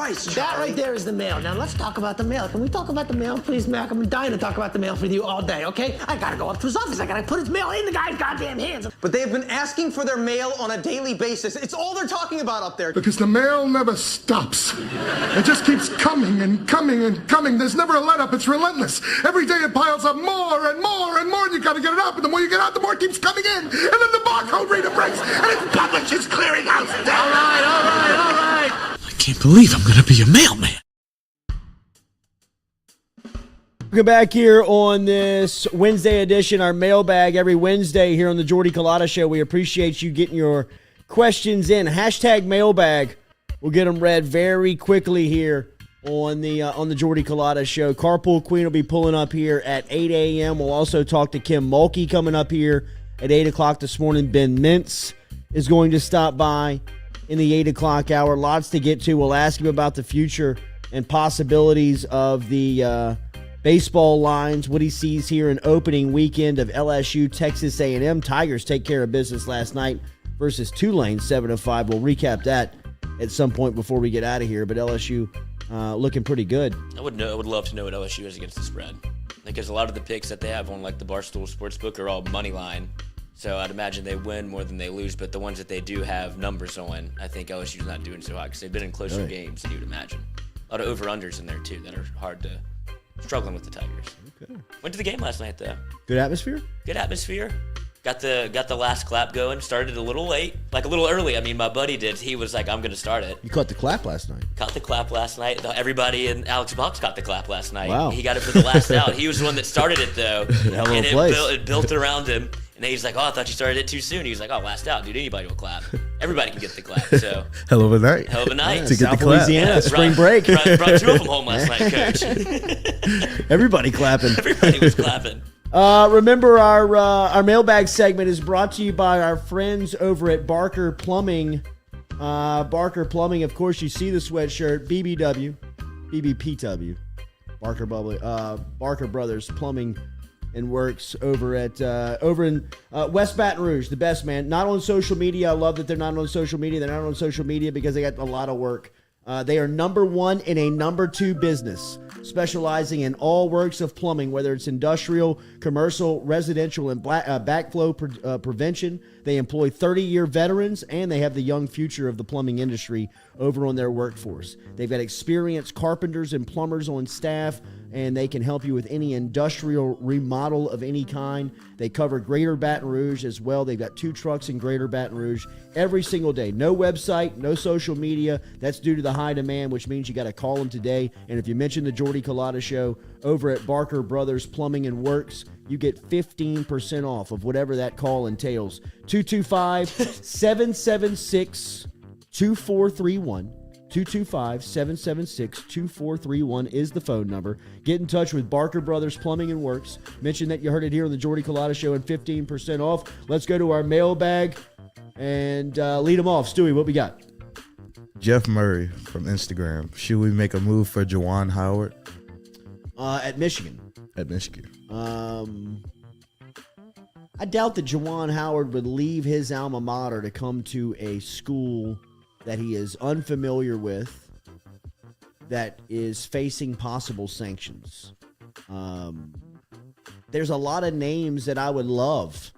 Christ, Charlie. That right there is the mail. Now let's talk about the mail. Can we talk about the mail, please, Mac? I'm dying to talk about the mail with you all day, okay? I gotta go up to his office. I gotta put his mail in the guy's goddamn hands. But they have been asking for their mail on a daily basis. It's all they're talking about up there. Because the mail never stops. It just keeps coming and coming and coming. There's never a let up. It's relentless. Every day it piles up more and more and more, and you gotta get it up. And the more you get out, the more it keeps coming in. And then the barcode reader breaks, and it publishes clearinghouse. All right. I can't believe I'm gonna be a mailman. Welcome back here on this Wednesday edition, our mailbag every Wednesday here on the Jordy Culotta Show. We appreciate you getting your questions in. Hashtag mailbag. We'll get them read very quickly here on the Jordy Culotta Show. Carpool Queen will be pulling up here at 8 a.m. We'll also talk to Kim Mulkey coming up here at 8 o'clock this morning. Ben Mintz is going to stop by in the 8 o'clock hour. Lots to get to. We'll ask him about the future and possibilities of the baseball lines, what he sees here in opening weekend of LSU Texas A&M. Tigers take care of business last night versus Tulane 7-5. We'll recap that at some point before we get out of here, but LSU looking pretty good. I would love to know what LSU is against the spread, because a lot of the picks that they have on like the Barstool Sportsbook are all money line. So I'd imagine they win more than they lose, but the ones that they do have numbers on, I think LSU's not doing so hot because they've been in closer games than you'd imagine. A lot of over-unders in there too that are hard to. Struggling with the Tigers. Okay. Went to the game last night though. Good atmosphere? Good atmosphere. Got the last clap going. Started a little late, like a little early. I mean, my buddy did. He was like, "I'm going to start it." You caught the clap last night. Caught the clap last night. Everybody in Alex Box caught the clap last night. Wow. He got it for the last out. He was the one that started it though. Hell of and a place. It built around him. And then he's like, "Oh, I thought you started it too soon." He was like, "Oh, last out, dude. Anybody will clap. Everybody can get the clap." So Hell of a night. hell of a night. To get South the clap. Louisiana, spring break. Brought 2 of them home last night, Coach. Everybody clapping. Everybody was clapping. Remember, our mailbag segment is brought to you by our friends over at Barker Plumbing. Barker Plumbing, of course, you see the sweatshirt, BBPW, Barker Brothers Plumbing and Works over in West Baton Rouge, the best, man. Not on social media. I love that they're not on social media. They're not on social media because they got a lot of work. They are number one in a number two business, specializing in all works of plumbing, whether it's industrial, commercial, residential, and backflow prevention. They employ 30-year veterans, and they have the young future of the plumbing industry over on their workforce. They've got experienced carpenters and plumbers on staff, and they can help you with any industrial remodel of any kind. They cover Greater Baton Rouge as well. They've got 2 trucks in Greater Baton Rouge every single day. No website, no social media. That's due to the high demand, which means you got to call them today. And if you mention the Jordy Culotta Show over at Barker Brothers Plumbing and Works, you get 15% off of whatever that call entails. 225-776-2431. 225-776-2431 is the phone number. Get in touch with Barker Brothers Plumbing and Works. Mention that you heard it here on the Jordy Culotta Show and 15% off. Let's go to our mailbag and lead them off. Stewie, what we got? Jeff Murray from Instagram. Should we make a move for Juwan Howard? At Michigan. At Michigan. I doubt that Juwan Howard would leave his alma mater to come to a school that he is unfamiliar with, that is facing possible sanctions. There's a lot of names that I would love.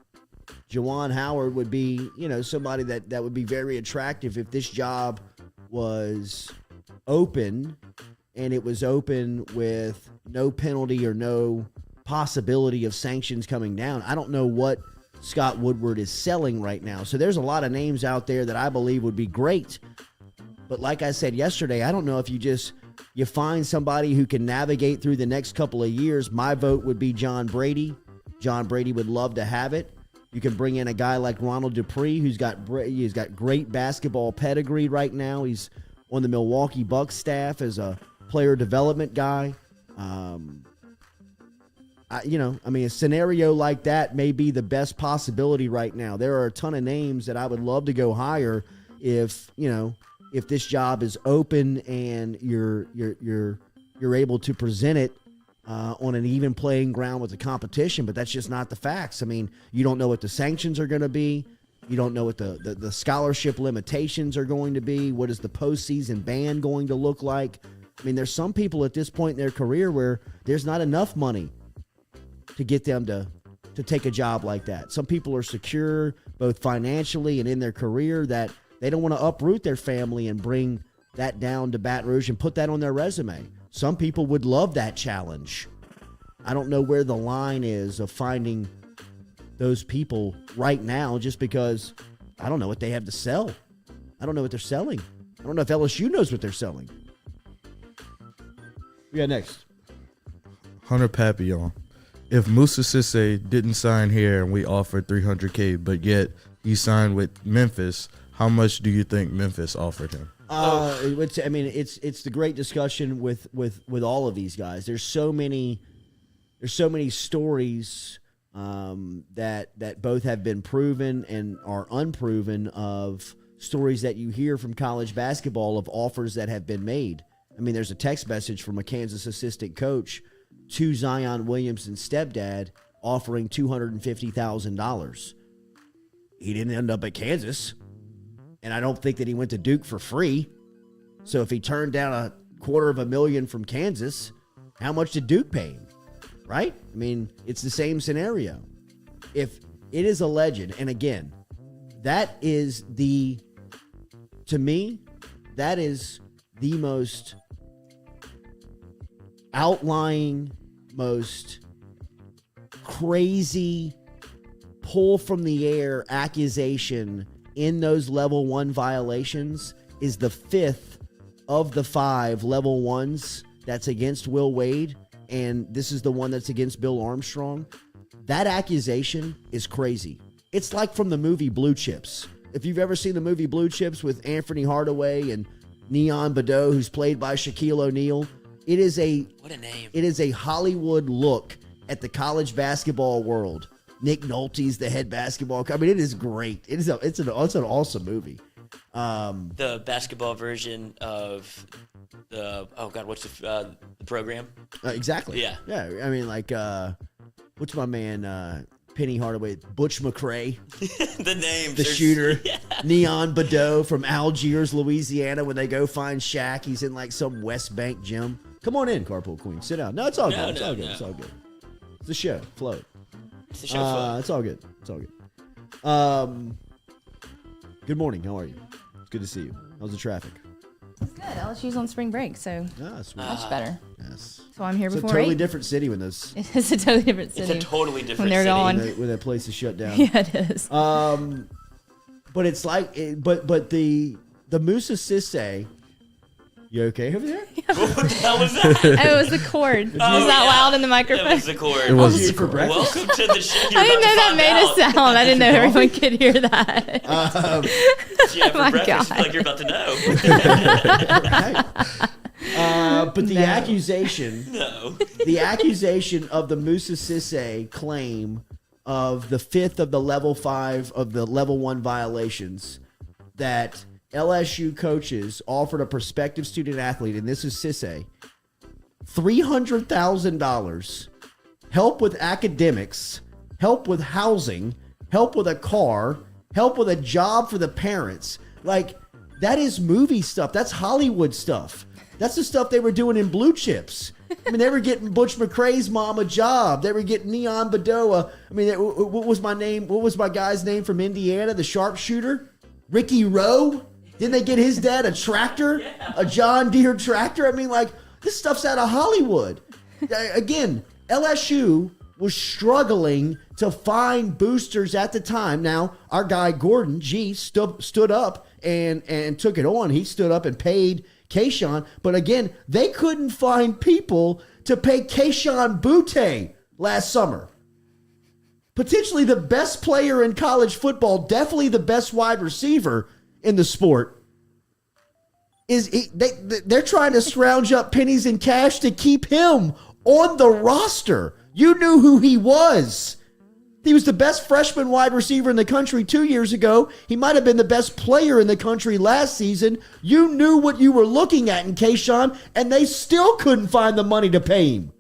Juwan Howard would be, somebody that would be very attractive if this job was open, and it was open with no penalty or no possibility of sanctions coming down. I don't know what Scott Woodward is selling right now. So there's a lot of names out there that I believe would be great. But like I said yesterday, I don't know if you find somebody who can navigate through the next couple of years. My vote would be John Brady. John Brady would love to have it. You can bring in a guy like Ronald Dupree, he's got great basketball pedigree right now. He's on the Milwaukee Bucks staff as a player development guy. A scenario like that may be the best possibility right now. There are a ton of names that I would love to go hire if this job is open and you're able to present it on an even playing ground with the competition, but that's just not the facts. I mean, you don't know what the sanctions are going to be. You don't know what the scholarship limitations are going to be. What is the postseason ban going to look like? I mean, there's some people at this point in their career where there's not enough money to get them to take a job like that. Some people are secure both financially and in their career that they don't want to uproot their family and bring that down to Baton Rouge and put that on their resume. Some people would love that challenge. I don't know where the line is of finding those people right now just because I don't know what they have to sell. I don't know what they're selling. I don't know if LSU knows what they're selling. We got next. Hunter Papillon. If Moussa Cisse didn't sign here and we offered $300K, but yet he signed with Memphis, how much do you think Memphis offered him? It's the great discussion with all of these guys. There's so many stories that both have been proven and are unproven of stories that you hear from college basketball of offers that have been made. I mean, there's a text message from a Kansas assistant coach to Zion Williamson's stepdad offering $250,000. He didn't end up at Kansas, and I don't think that he went to Duke for free. So if he turned down $250,000 from Kansas, how much did Duke pay him? Right? I mean, it's the same scenario. If it is alleged, and again, that is to me, that is the most outlying, most crazy, pull from the air accusation in those level 1 violations is the 5th of the 5 level 1s that's against Will Wade, and this is the one that's against Bill Armstrong. That accusation is crazy. It's like from the movie Blue Chips. If you've ever seen the movie Blue Chips with Anthony Hardaway and Neon Badeau, who's played by Shaquille O'Neal, it is what a name. It is a Hollywood look at the college basketball world. Nick Nolte's the head basketball coach. I mean, it is great. It's an awesome movie. The basketball version of what's the program? Exactly. Yeah. I mean, like, what's my man, Penny Hardaway, Butch McRae, the names, the shooter, yeah. Neon Badeau from Algiers, Louisiana. When they go find Shaq, he's in like some West Bank gym. Come on in, Carpool Queen. Sit down. No, it's all good. It's all good. It's all good. It's a show. Float. It's a show. Float. It's all good. It's all good. Good morning. How are you? It's good to see you. How's the traffic? It's good. LSU's on spring break, so much better. Yes. So I'm here it's before 8. It's a totally different city when those. It is a totally different city. It's a totally different when they're city. gone. When that place is shut down. Yeah, it is. But it's like, but the Moussa Cisse. You okay over there? What the hell was that? It was the cord. Was that loud in the microphone? It was the cord. It was for breakfast. Welcome to the show. I didn't know that made a sound. I didn't know everyone could hear that. For breakfast, I feel like you're about to know. But the accusation of the Moussa Cisse claim of the 5th of the level 5 of the level 1 violations that LSU coaches offered a prospective student athlete, and this is Cisse, $300,000, help with academics, help with housing, help with a car, help with a job for the parents. Like, that is movie stuff. That's Hollywood stuff. That's the stuff they were doing in Blue Chips. I mean, they were getting Butch McRae's mom a job. They were getting Neon Badeau. What was my name? What was my guy's name from Indiana? The sharpshooter? Ricky Rowe? Didn't they get his dad a tractor? Yeah. A John Deere tractor? I mean, like, this stuff's out of Hollywood. Again, LSU was struggling to find boosters at the time. Now, our guy Gordon G stood up and took it on. He stood up and paid Keyshawn. But again, they couldn't find people to pay Keyshawn Butte last summer. Potentially the best player in college football, definitely the best wide receiver in the sport. They're trying to scrounge up pennies and cash to keep him on the roster. You knew who he was. He was the best freshman wide receiver in the country 2 years ago. He might have been the best player in the country last season. You knew what you were looking at in Keyshawn, and they still couldn't find the money to pay him.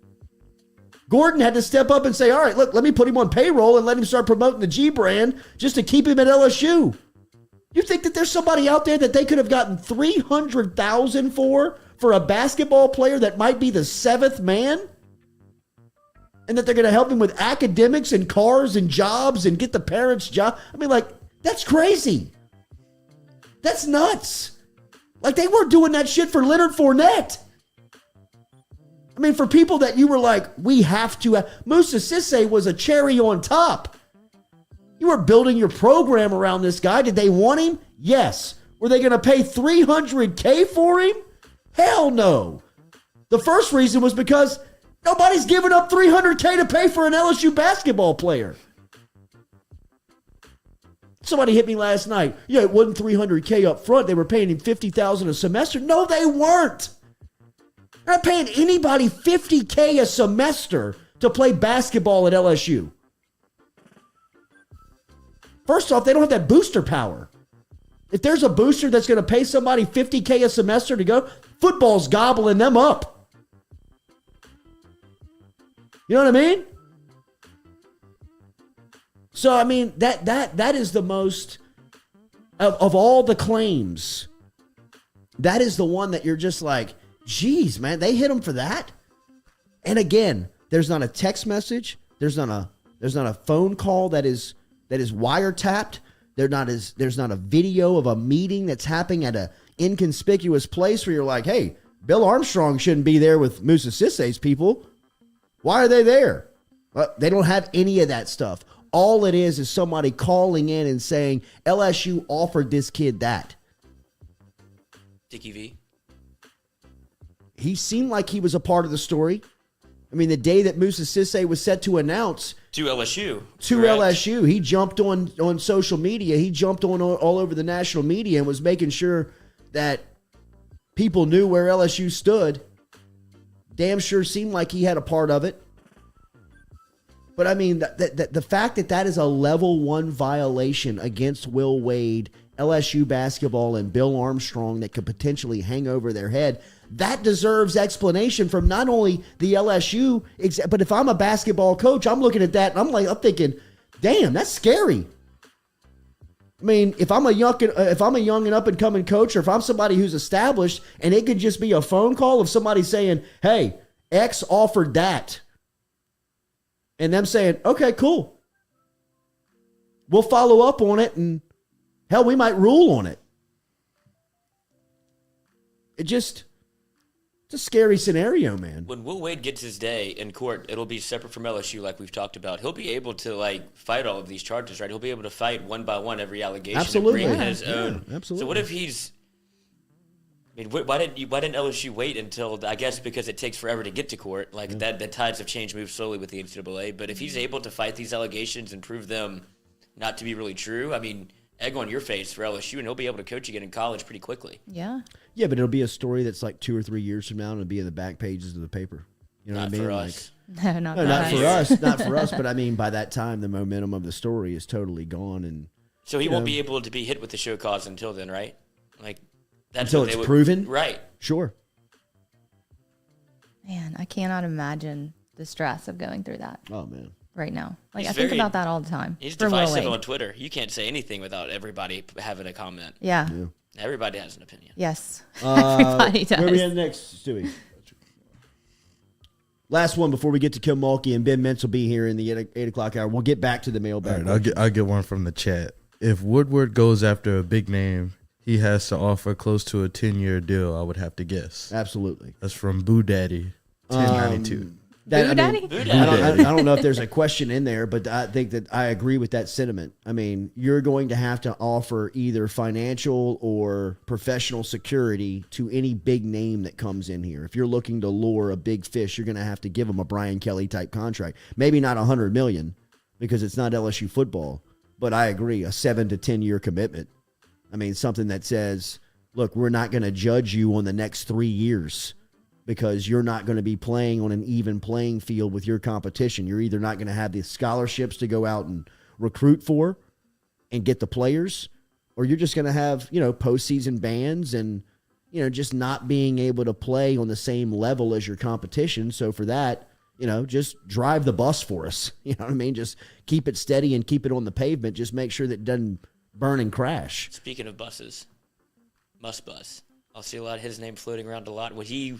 Gordon had to step up and say, all right, look, let me put him on payroll and let him start promoting the G brand just to keep him at LSU. You think that there's somebody out there that they could have gotten $300,000 for a basketball player that might be the seventh man? And that they're going to help him with academics and cars and jobs and get the parents' job? I mean, like, that's crazy. That's nuts. Like, they weren't doing that shit for Leonard Fournette. I mean, for people that you were like, we have to. Moussa Cisse was a cherry on top. You were building your program around this guy. Did they want him? Yes. Were they going to pay $300K for him? Hell no. The first reason was because nobody's giving up $300K to pay for an LSU basketball player. Somebody hit me last night. Yeah, it wasn't $300K up front. They were paying him $50,000 a semester. No, they weren't. They're not paying anybody $50K a semester to play basketball at LSU. First off, they don't have that booster power. If there's a booster that's going to pay somebody $50K a semester to go, football's gobbling them up. You know what I mean? So, I mean, that is the most, of all the claims, that is the one that you're just like, geez, man, they hit him for that? And again, there's not a text message. There's not a phone call that is wiretapped. There's not a video of a meeting that's happening at an inconspicuous place where you're like, hey, Bill Armstrong shouldn't be there with Moussa Cisse's people. Why are they there? They don't have any of that stuff. All it is somebody calling in and saying, LSU offered this kid that. Dickie V. He seemed like he was a part of the story. I mean, the day that Moussa Cisse was set to announce to LSU. Correct. LSU, he jumped on social media. He jumped on all over the national media and was making sure that people knew where LSU stood. Damn sure seemed like he had a part of it. But I mean, the fact that is a level 1 violation against Will Wade, LSU basketball, and Bill Armstrong that could potentially hang over their head, that deserves explanation from not only the LSU, but if I'm a basketball coach, I'm looking at that and I'm thinking, damn, that's scary. I mean, if I'm a young and up and coming coach, or if I'm somebody who's established, and it could just be a phone call of somebody saying, hey, X offered that. And them saying, okay, cool. We'll follow up on it, and hell, we might rule on it. It's a scary scenario, man. When Will Wade gets his day in court, it'll be separate from LSU, like we've talked about. He'll be able to fight all of these charges, right? He'll be able to fight one by one every allegation. Absolutely. And bring his own. Absolutely. So what if he's? I mean, why didn't LSU wait until, I guess because it takes forever to get to court? Like the tides have changed, moved slowly with the NCAA. But if he's able to fight these allegations and prove them not to be really true, I mean, egg on your face for LSU, and he'll be able to coach again in college pretty quickly. Yeah. Yeah, but it'll be a story that's like 2 or 3 years from now, and it'll be in the back pages of the paper. You know not what I mean? For us. No, not for us. Not for us. But I mean, by that time, the momentum of the story is totally gone, and so he won't be able to be hit with the show cause until then, right? Like that's until it's proven, right? Sure. Man, I cannot imagine the stress of going through that. Oh man. Right now. Like, I think about that all the time. He's divisive on Twitter. You can't say anything without everybody having a comment. Yeah. Everybody has an opinion. Yes. Everybody does. Where are we at next, Stewie? Last one before we get to Kim Mulkey, and Ben Mintz will be here in the 8 o'clock hour. We'll get back to the mailbag. All right, I'll get one from the chat. If Woodward goes after a big name, he has to offer close to a 10-year deal, I would have to guess. Absolutely. That's from Boo Daddy, 1092. I don't know if there's a question in there, but I think that I agree with that sentiment. I mean, you're going to have to offer either financial or professional security to any big name that comes in here. If you're looking to lure a big fish, you're going to have to give them a Brian Kelly type contract. Maybe not $100 million because it's not LSU football, but I agree, a 7 to 10 year commitment. I mean, something that says, look, we're not going to judge you on the next 3 years, because you're not going to be playing on an even playing field with your competition. You're either not going to have the scholarships to go out and recruit for and get the players, or you're just going to have, postseason bans and, just not being able to play on the same level as your competition. So for that, just drive the bus for us. You know what I mean? Just keep it steady and keep it on the pavement. Just make sure that it doesn't burn and crash. Speaking of buses, Must Bus. I'll see a lot of his name floating around a lot. Would he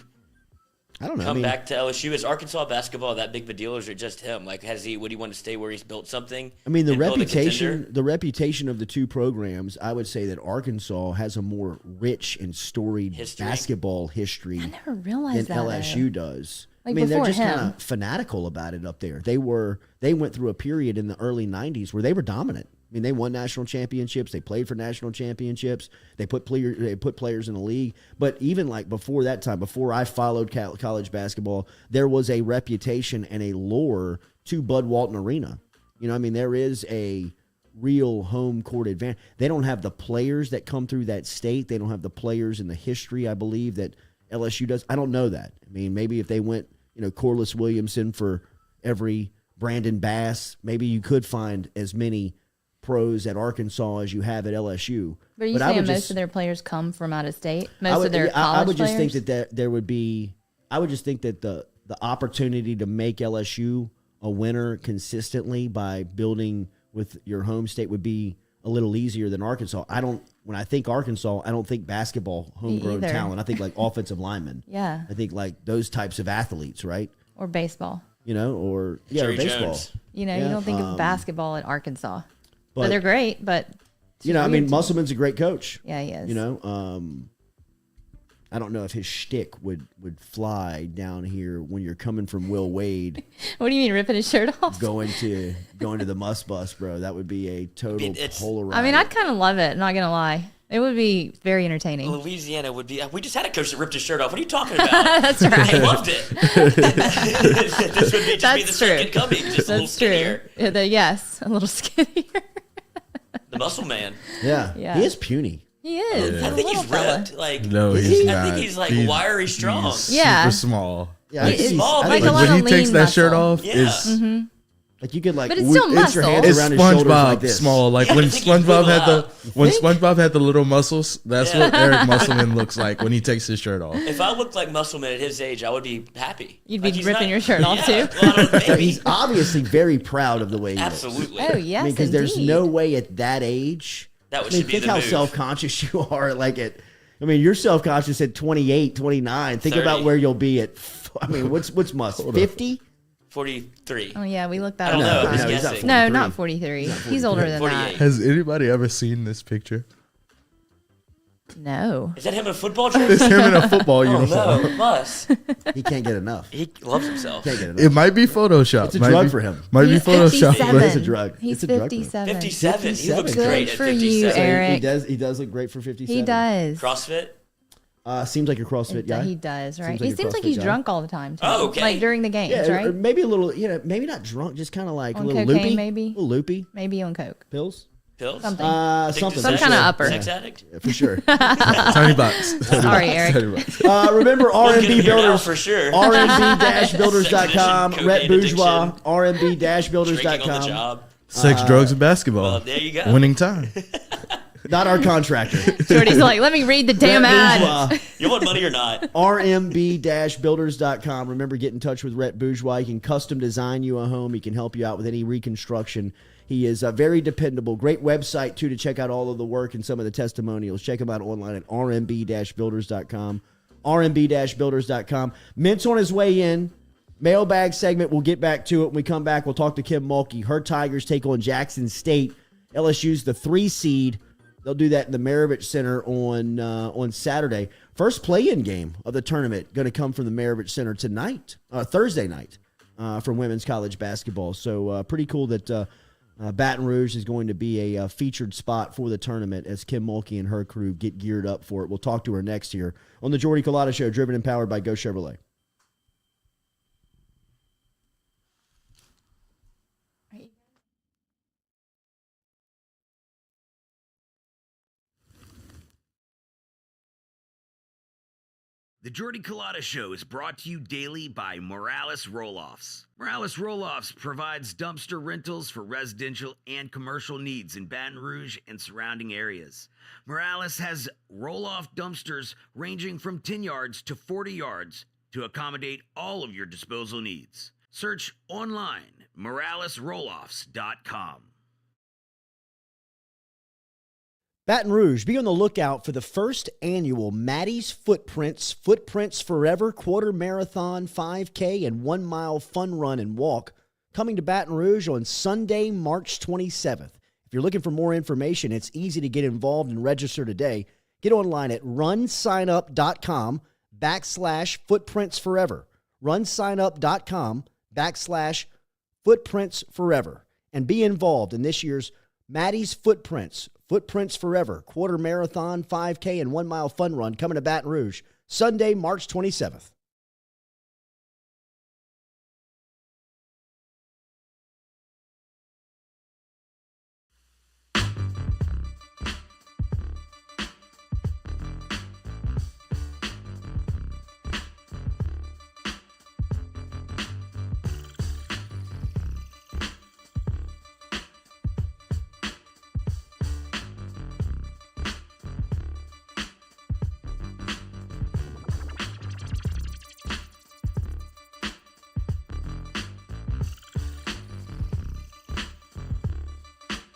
come back to LSU? Is Arkansas basketball that big of a deal, or is it just him? Like, would he want to stay where he's built something? I mean, the reputation of the two programs, I would say that Arkansas has a more rich and storied basketball history I never realized than that, LSU does. Like, I mean, they're before just kind him. of fanatical about it up there. They went through a period in the early 90s where they were dominant. I mean, they won national championships. They played for national championships. They put players in the league. But even like before that time, before I followed college basketball, there was a reputation and a lore to Bud Walton Arena. You know, I mean, there is a real home court advantage. They don't have the players that come through that state. They don't have the players in the history, I believe, that LSU does. I don't know that. I mean, maybe if they went, Corliss Williamson for every Brandon Bass, maybe you could find as many pros at Arkansas as you have at LSU. But are you saying most of their players come from out of state? Most of their college I would just players? think that there would be. I would just think that the opportunity to make LSU a winner consistently by building with your home state would be a little easier than Arkansas. When I think Arkansas, I don't think basketball, homegrown talent. I think like offensive linemen. Yeah. I think like those types of athletes, right? Or baseball. Or Jerry baseball. Jones. You don't think of basketball at Arkansas. But they're great, but I mean, Musselman's a great coach. Yeah, he is. I don't know if his shtick would fly down here when you're coming from Will Wade. What do you mean, ripping his shirt off? Going to the Must Bus, bro. That would be a total polar ride. I mean, I'd kind of love it. Not gonna lie, it would be very entertaining. Louisiana would be. We just had a coach that ripped his shirt off. What are you talking about? That's right. I loved it. This would be the second coming, just a little skinnier. Yes, a little skinnier. The muscle man. Yeah. He is puny. He is. I think he's ripped. No, he's not. I think he's like wiry strong. He's super small. Yeah, he's small. Like when he takes that shirt off, yeah. Like you could like, but it's still it's your hands it's around his shoulders like SpongeBob this. small. Like when SpongeBob had the little muscles, that's what Eric Musselman looks like when he takes his shirt off. If I looked like Musselman at his age, I would be happy. You'd be ripping your shirt off too. Well, He's obviously very proud of the way he looks. Absolutely. Oh yes, because there's no way at that age. That should be think the how move. self-conscious you are. You're self-conscious at 28, 29. Think 30. about where you'll be at. What's Muss? 50? 43. Oh yeah, we looked that I don't up. know. I'm No, he's guessing. not No, not 43. He's older than 48. that. Has anybody ever seen this picture? No. Is that him in a football jersey? It's him in a football uniform. No, Muss. He can't get enough. He loves himself. Can't get enough. It might be Photoshop. It's a drug for him. Might be He's Photoshop. 57. But It's a drug. He's It's a drug for him. 57. 57. He looks 57. great Good at for 57. you, Eric. He does look great for 57. He does. CrossFit? Seems like a CrossFit guy. He does, right? Seems like He a seems like CrossFit he's guy. drunk all the time, too. Oh, okay. Like during the games, Yeah, right? or maybe a little, maybe not drunk, just kind of like On a little cocaine, loopy. maybe? A little loopy. Maybe on coke. Pills? Pills? Something. Addicted Something. to Some sex? kind of upper. Sex addict? Yeah, for sure. Tiny box. Sorry, Eric. Tiny box. Remember We'll get him RMB here now Builders. for sure. RMB-builders.com. Sex addiction, Rhett cocaine Bourgeois. addiction, Drinking on the RMB-builders.com. job. Sex, drugs, and basketball. Well, there you go. Winning time. Not our contractor. Jordy's like, let me read the damn Rhett ad. Bourgeois. You want money or not? RMB-builders.com. Remember, get in touch with Rhett Bourgeois. He can custom design you a home. He can help you out with any reconstruction. He is very dependable. Great website, too, to check out all of the work and some of the testimonials. Check him out online at rmb-builders.com. rmb-builders.com. Mint's on his way in. Mailbag segment. We'll get back to it. When we come back, we'll talk to Kim Mulkey. Her Tigers take on Jackson State. LSU's the 3 seed. They'll do that in the Maravich Center on Saturday. First play-in game of the tournament going to come from the Maravich Center tonight, Thursday night, for women's college basketball. So pretty cool that Baton Rouge is going to be a featured spot for the tournament as Kim Mulkey and her crew get geared up for it. We'll talk to her next here on the Jordy Culotta Show, driven and powered by Go Chevrolet. The Jordy Culotta Show is brought to you daily by Morales Roll-Offs. Morales Roll-Offs provides dumpster rentals for residential and commercial needs in Baton Rouge and surrounding areas. Morales has roll-off dumpsters ranging from 10 yards to 40 yards to accommodate all of your disposal needs. Search online moralesrolloffs.com. Baton Rouge, be on the lookout for the first annual Maddie's Footprints Forever Quarter Marathon 5K and 1 mile fun run and walk coming to Baton Rouge on Sunday, March 27th. If you're looking for more information, it's easy to get involved and register today. Get online at runsignup.com/footprintsforever. runsignup.com/footprintsforever. And be involved in this year's Maddie's Footprints Forever Quarter Marathon 5K and 1 mile fun run coming to Baton Rouge Sunday, March 27th.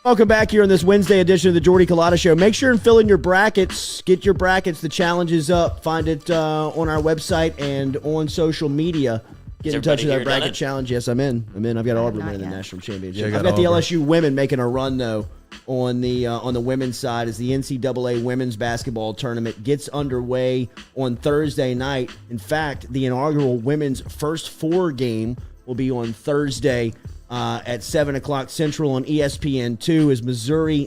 Welcome back here on this Wednesday edition of the Jordy Culotta Show. Make sure and fill in your brackets. Get your brackets. The challenge is up. Find it on our website and on social media. Get in touch with our bracket challenge. Yes, I'm in. I've got Auburn winning the national championship. I've got the LSU women making a run, though, on the women's side as the NCAA women's basketball tournament gets underway on Thursday night. In fact, the inaugural women's First Four game will be on Thursday at 7 o'clock Central on ESPN2 as Missouri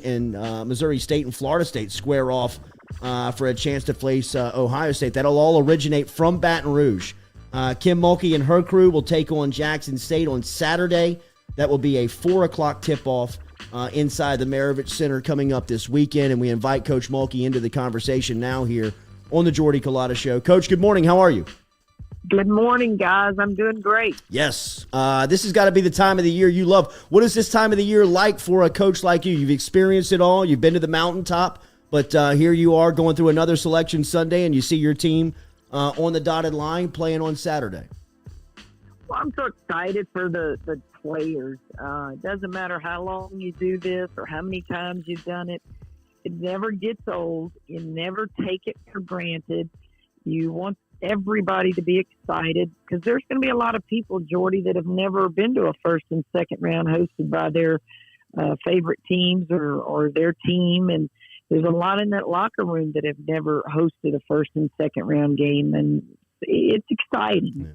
State and Florida State square off for a chance to face Ohio State. That'll all originate from Baton Rouge. Kim Mulkey and her crew will take on Jackson State on Saturday. That will be a 4 o'clock tip-off inside the Maravich Center coming up this weekend, and we invite Coach Mulkey into the conversation now here on the Jordy Culotta Show. Coach, good morning. How are you? Good morning, guys. I'm doing great. Yes. This has got to be the time of the year you love. What is this time of the year like for a coach like you? You've experienced it all. You've been to the mountaintop, but here you are going through another selection Sunday, and you see your team on the dotted line playing on Saturday. Well, I'm so excited for the players. It doesn't matter how long you do this or how many times you've done it. It never gets old. You never take it for granted. You want everybody to be excited because there's going to be a lot of people, Jordy, that have never been to a first and second round hosted by their favorite teams or their team. And there's a lot in that locker room that have never hosted a first and second round game. And it's exciting. Yeah.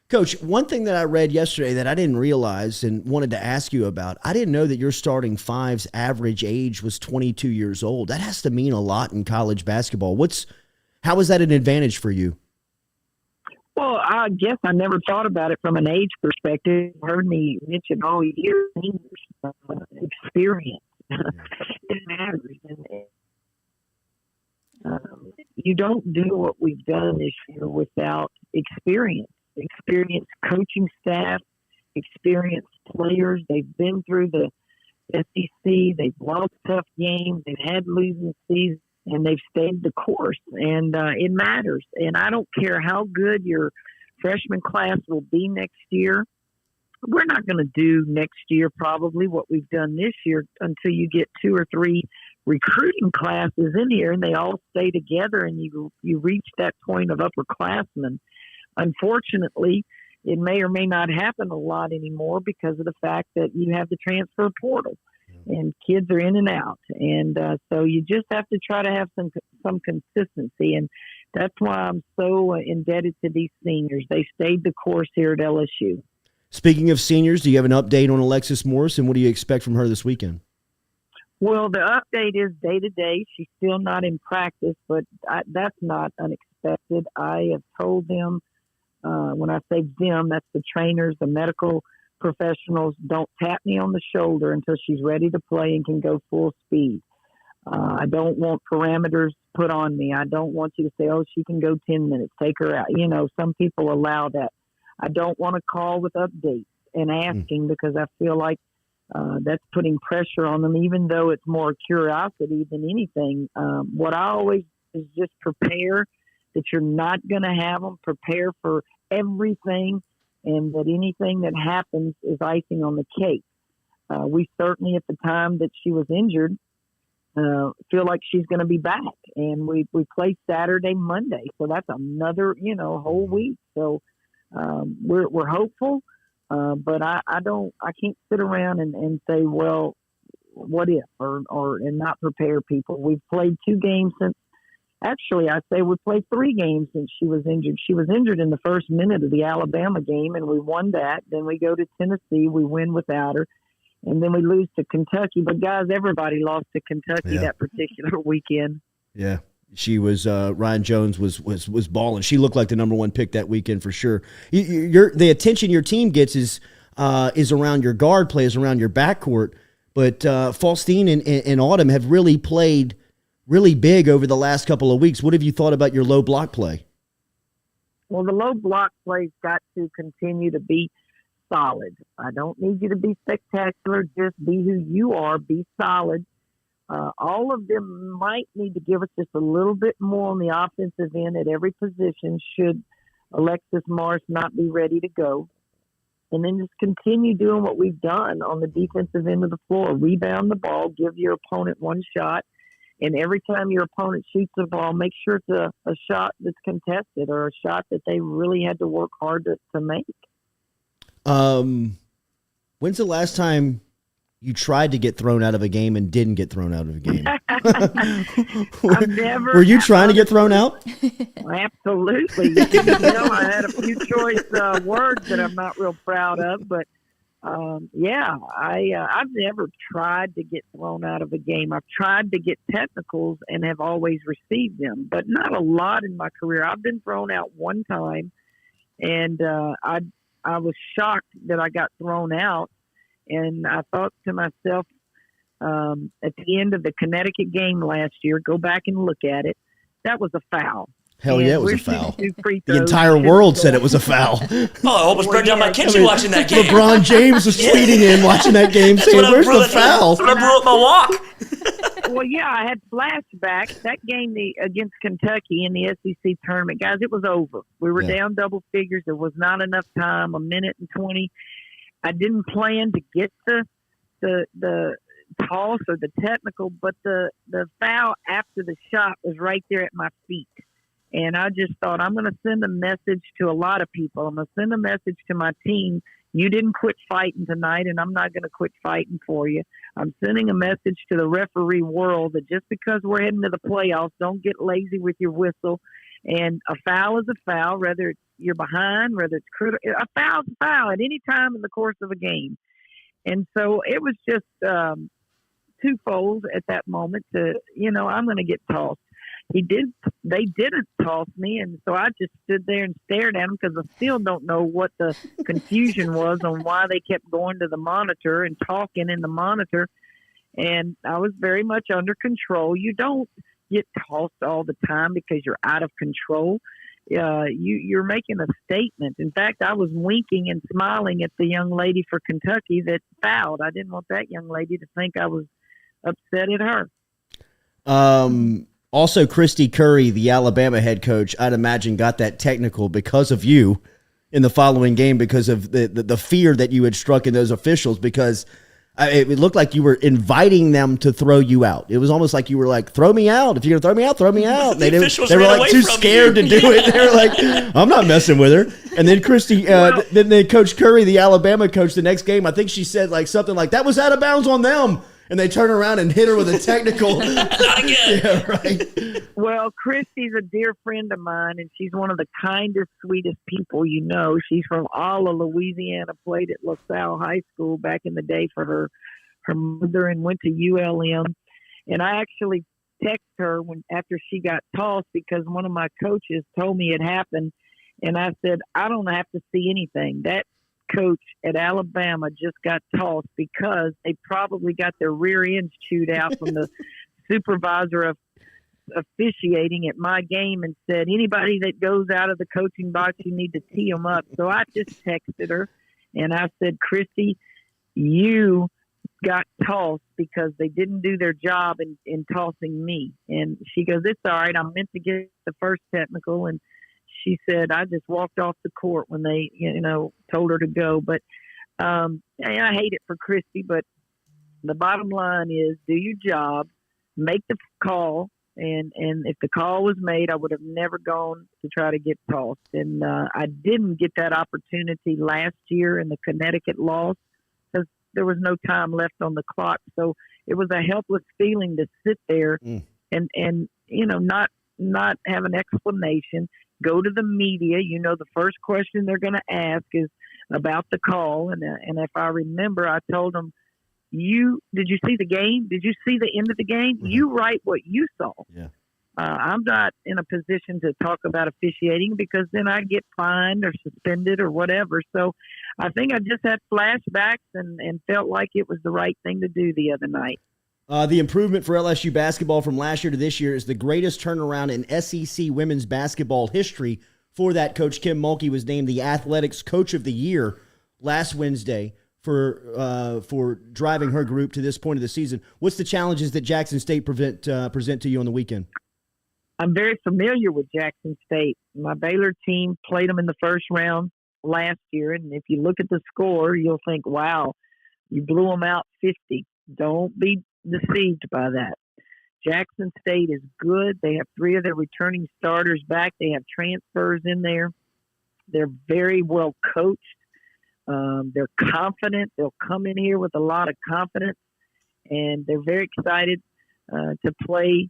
Coach, one thing that I read yesterday that I didn't realize and wanted to ask you about, I didn't know that your starting five's average age was 22 years old. That has to mean a lot in college basketball. How is that an advantage for you? Well, I guess I never thought about it from an age perspective. You heard me mention all year experience. It matters. You don't do what we've done this year without experience. Experienced coaching staff, experienced players. They've been through the SEC. They've lost tough games. They've had losing seasons. And they've stayed the course, and it matters. And I don't care how good your freshman class will be next year. We're not going to do next year probably what we've done this year until you get 2 or 3 recruiting classes in here, and they all stay together, and you reach that point of upperclassmen. Unfortunately, it may or may not happen a lot anymore because of the fact that you have the transfer portal. And kids are in and out. And so you just have to try to have some consistency. And that's why I'm so indebted to these seniors. They stayed the course here at LSU. Speaking of seniors, do you have an update on Alexis Morris, and what do you expect from her this weekend? Well, the update is day-to-day. She's still not in practice, but that's not unexpected. I have told them, when I say them, that's the trainers, the medical professionals, don't tap me on the shoulder until she's ready to play and can go full speed. I don't want parameters put on me. I don't want you to say, oh, she can go 10 minutes, take her out. You know, some people allow that. I don't want to call with updates and asking because I feel like that's putting pressure on them, even though it's more curiosity than anything. What I always is just prepare that you're not going to have them. Prepare for everything and that anything that happens is icing on the cake. We certainly, at the time that she was injured, feel like she's going to be back. And we play Saturday, Monday. So that's another, whole week. So we're hopeful, but I can't sit around and say, well, what if, and not prepare people. We've played 2 games since, actually, I say we played 3 games since she was injured. She was injured in the first minute of the Alabama game, and we won that. Then we go to Tennessee, we win without her. And then we lose to Kentucky. But, guys, everybody lost to Kentucky that particular weekend. Yeah. She was Ryan Jones was balling. She looked like the number 1 pick that weekend for sure. The attention your team gets is around your guard play, is around your backcourt. But Faustine and Autumn have really played really big over the last couple of weeks. What have you thought about your low block play? Well, the low block play's got to continue to be solid. I don't need you to be spectacular. Just be who you are. Be solid. All of them might need to give us just a little bit more on the offensive end at every position should Alexis Morris not be ready to go. And then just continue doing what we've done on the defensive end of the floor. Rebound the ball, give your opponent 1 shot. And every time your opponent shoots the ball, make sure it's a shot that's contested or a shot that they really had to work hard to make. When's the last time you tried to get thrown out of a game and didn't get thrown out of a game? Were you trying to get thrown out? Absolutely. I had a few choice words that I'm not real proud of, but I've never tried to get thrown out of a game. I've tried to get technicals and have always received them, but not a lot in my career. I've been thrown out 1 time, and I was shocked that I got thrown out. And I thought to myself, at the end of the Connecticut game last year, go back and look at it. That was a foul. Hell yeah, it was a foul. The entire world said it was a foul. I almost burned down my kitchen watching that game. LeBron James was tweeting in watching that game saying, where's the foul? That's when I blew up my walk. Well, yeah, I had flashbacks. That game against Kentucky in the SEC tournament, guys, it was over. We were down double figures. There was not enough time, 1:20. I didn't plan to get the toss or the technical, but the foul after the shot was right there at my feet. And I just thought, I'm going to send a message to a lot of people. I'm going to send a message to my team. You didn't quit fighting tonight, and I'm not going to quit fighting for you. I'm sending a message to the referee world that just because we're heading to the playoffs, don't get lazy with your whistle. And a foul is a foul, whether it's you're behind, whether it's critical. A foul's a foul at any time in the course of a game. And so it was just twofold at that moment to, I'm going to get tossed. They didn't toss me, and so I just stood there and stared at them because I still don't know what the confusion was on why they kept going to the monitor and talking in the monitor. And I was very much under control. You don't get tossed all the time because you're out of control. You're making a statement. In fact, I was winking and smiling at the young lady for Kentucky that fouled. I didn't want that young lady to think I was upset at her. Also, Christy Curry, the Alabama head coach, I'd imagine got that technical because of you in the following game because of the fear that you had struck in those officials because it looked like you were inviting them to throw you out. It was almost like you were like, throw me out. If you're going to throw me out, throw me out. They were like too scared to do it. They were like, I'm not messing with her. And then Christy, then they Coach Curry, the Alabama coach, the next game, I think she said like something like, that was out of bounds on them. And they turn around and hit her with a technical. Not again. Yeah, right. Well, Christy's a dear friend of mine, and she's one of the kindest, sweetest people you know. She's from all of Louisiana, played at LaSalle High School back in the day for her mother and went to ULM. And I actually texted her after she got tossed because one of my coaches told me it happened. And I said, I don't have to see anything. That coach at Alabama just got tossed because they probably got their rear ends chewed out from the supervisor of officiating at my game and said, anybody that goes out of the coaching box, you need to tee them up. So I just texted her and I said, Christy, you got tossed because they didn't do their job in tossing me. And she goes, it's all right. I meant to get the first technical. And she said, I just walked off the court when they, told her to go. But I hate it for Christy, but the bottom line is do your job, make the call. And if the call was made, I would have never gone to try to get tossed. And I didn't get that opportunity last year in the Connecticut loss because there was no time left on the clock. So it was a helpless feeling to sit there and not have an explanation. Go to the media. The first question they're going to ask is about the call. And if I remember, I told them, did you see the game? Did you see the end of the game? Mm-hmm. You write what you saw. Yeah. I'm not in a position to talk about officiating because then I get fined or suspended or whatever. So I think I just had flashbacks and felt like it was the right thing to do the other night. The improvement for LSU basketball from last year to this year is the greatest turnaround in SEC women's basketball history. For that, Coach Kim Mulkey was named the Athletics Coach of the Year last Wednesday for driving her group to this point of the season. What's the challenges that Jackson State present to you on the weekend? I'm very familiar with Jackson State. My Baylor team played them in the first round last year, and if you look at the score, you'll think, wow, you blew them out 50. Don't be deceived by that. Jackson State is good. They have 3 of their returning starters back. They have transfers in there. They're very well coached. They're confident. They'll come in here with a lot of confidence, and they're very excited to play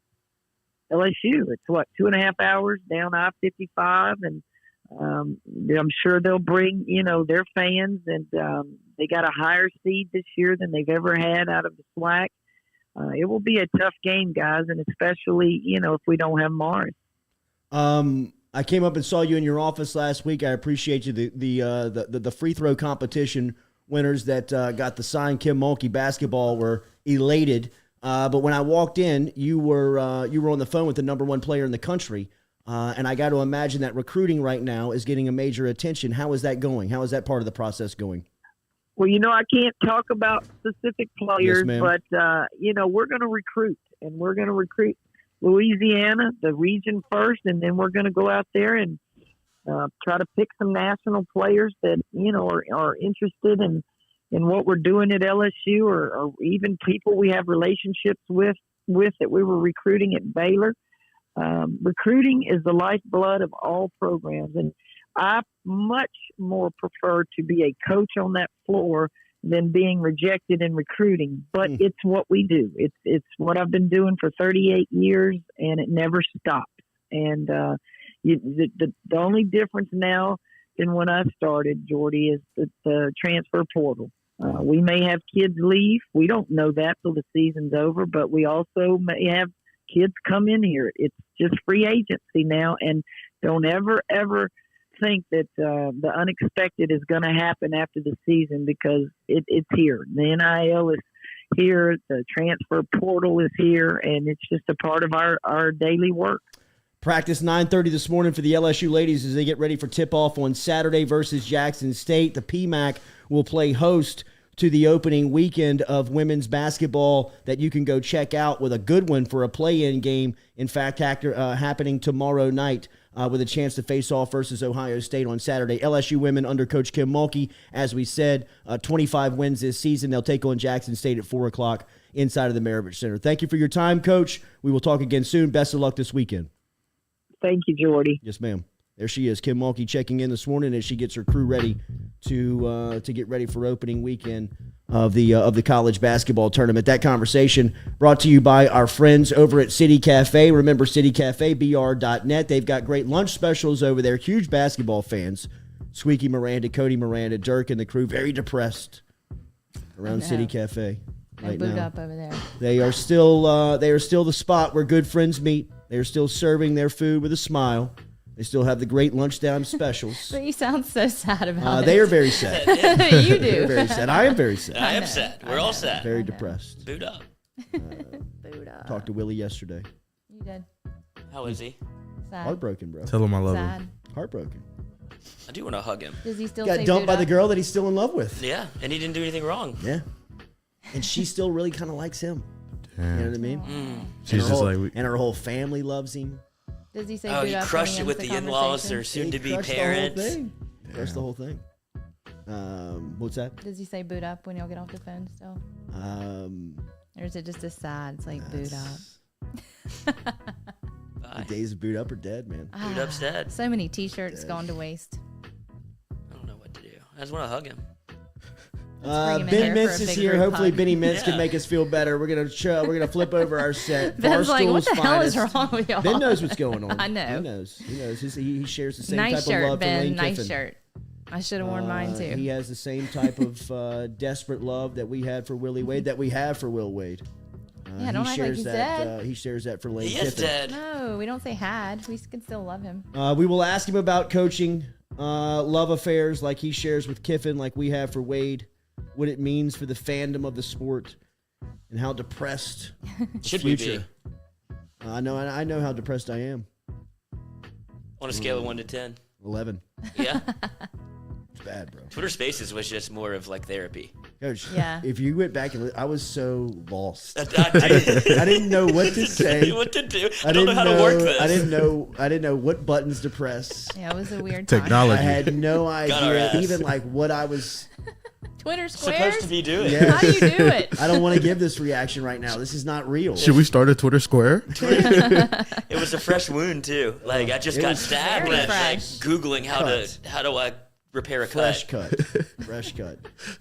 LSU. It's 2.5 hours down I-55, and I'm sure they'll bring, their fans, and they got a higher seed this year than they've ever had out of the SWAC. It will be a tough game, guys, and especially, if we don't have Morris. I came up and saw you in your office last week. I appreciate you. The free throw competition winners that got the signed Kim Mulkey basketball were elated. But when I walked in, you were on the phone with the number 1 player in the country, and I got to imagine that recruiting right now is getting a major attention. How is that going? How is that part of the process going? Well, I can't talk about specific players, yes, but we're going to recruit, and we're going to recruit Louisiana, the region first, and then we're going to go out there and try to pick some national players that are interested in what we're doing at LSU, or even people we have relationships with that we were recruiting at Baylor. Recruiting is the lifeblood of all programs, and I much more prefer to be a coach on that floor than being rejected in recruiting. But it's what we do. It's what I've been doing for 38 years, and it never stops. And the only difference now than when I started, Jordy, is the transfer portal. We may have kids leave. We don't know that till the season's over, but we also may have kids come in here. It's just free agency now, and don't ever think that the unexpected is going to happen after the season, because it's here. The NIL is here. The transfer portal is here, and it's just a part of our daily work. Practice 9:30 this morning for the LSU ladies as they get ready for tip-off on Saturday versus Jackson State. The PMAC will play host to the opening weekend of women's basketball that you can go check out with a good one for a play-in game. In fact, happening tomorrow night with a chance to face off versus Ohio State on Saturday. LSU women under Coach Kim Mulkey, as we said, 25 wins this season. They'll take on Jackson State at 4 o'clock inside of the Maravich Center. Thank you for your time, Coach. We will talk again soon. Best of luck this weekend. Thank you, Jordy. Yes, ma'am. There she is, Kim Mulkey, checking in this morning as she gets her crew ready to get ready for opening weekend of the college basketball tournament. That conversation brought to you by our friends over at City Cafe. Remember City Cafe, br.net. They've got great lunch specials over there. Huge basketball fans. Squeaky Miranda, Cody Miranda, Dirk, and the crew very depressed around City Cafe right now. Up over there. They are still the spot where good friends meet. They are still serving their food with a smile. They still have the great lunchtime specials. But you sound so sad about it. They are very sad. You do. They're very sad. I am very sad. I am sad. We're all sad. Very depressed. Boot up. Boot up. Talked to Willie yesterday. You did. How is he? Sad. Heartbroken, bro. Tell him I love Sad. him. Heartbroken. I do want to hug him. Does he still Got say dumped by boot the up? girl that he's still in love with. Yeah, and he didn't do anything wrong. Yeah. And she still really kind of likes him. Damn. You know what I mean? She's just like, and her whole family loves him. Does he say Oh, boot he up crushed when it with ends the in-laws or He soon-to-be crushed parents. The whole thing. Crushed the whole thing. What's that? Does he say boot up when y'all get off the phone still? Or is it just a sad? It's like boot up. The days of boot up are dead, man. Boot up's dead. So many T-shirts gone to waste. I don't know what to do. I just want to hug him. Ben Mintz is here. Hopefully, Benny Mintz can make us feel better. We're gonna flip over our set. Ben's like, what the Barstool's hell is finest. wrong with y'all? Ben knows what's going on. I know. He knows. He shares the same Nice type shirt, of love Ben. for Lane Nice Kiffin. shirt. I should have worn mine too. He has the same type of desperate love that we had for Willie Wade, that we have for Will Wade. Yeah, don't act like he's dead. He shares that for Lane He Kiffin. is dead. No, we don't say had. We can still love him. We will ask him about coaching, love affairs like he shares with Kiffin, like we have for Wade, what it means for the fandom of the sport, and how depressed Should the we future. be? I know how depressed I am. On a scale of 1 to 10. 11. Yeah. It's bad, bro. Twitter Spaces was just more of like therapy. Coach, Yeah. if you went back and I was so lost. I didn't know what to say. What to do? I don't know how to work this. I didn't know what buttons to press. Yeah, it was a weird time. Technology. I had no our idea, ass. even like what I was Twitter squares. supposed to be doing. Yeah. How do you do it? I don't want to give this reaction right now. This is not real. Should we start a Twitter square? It was a fresh wound too. Like I just It got was stabbed very with like fresh. Googling how Cut. do I repair a Fresh cut. Fresh cut.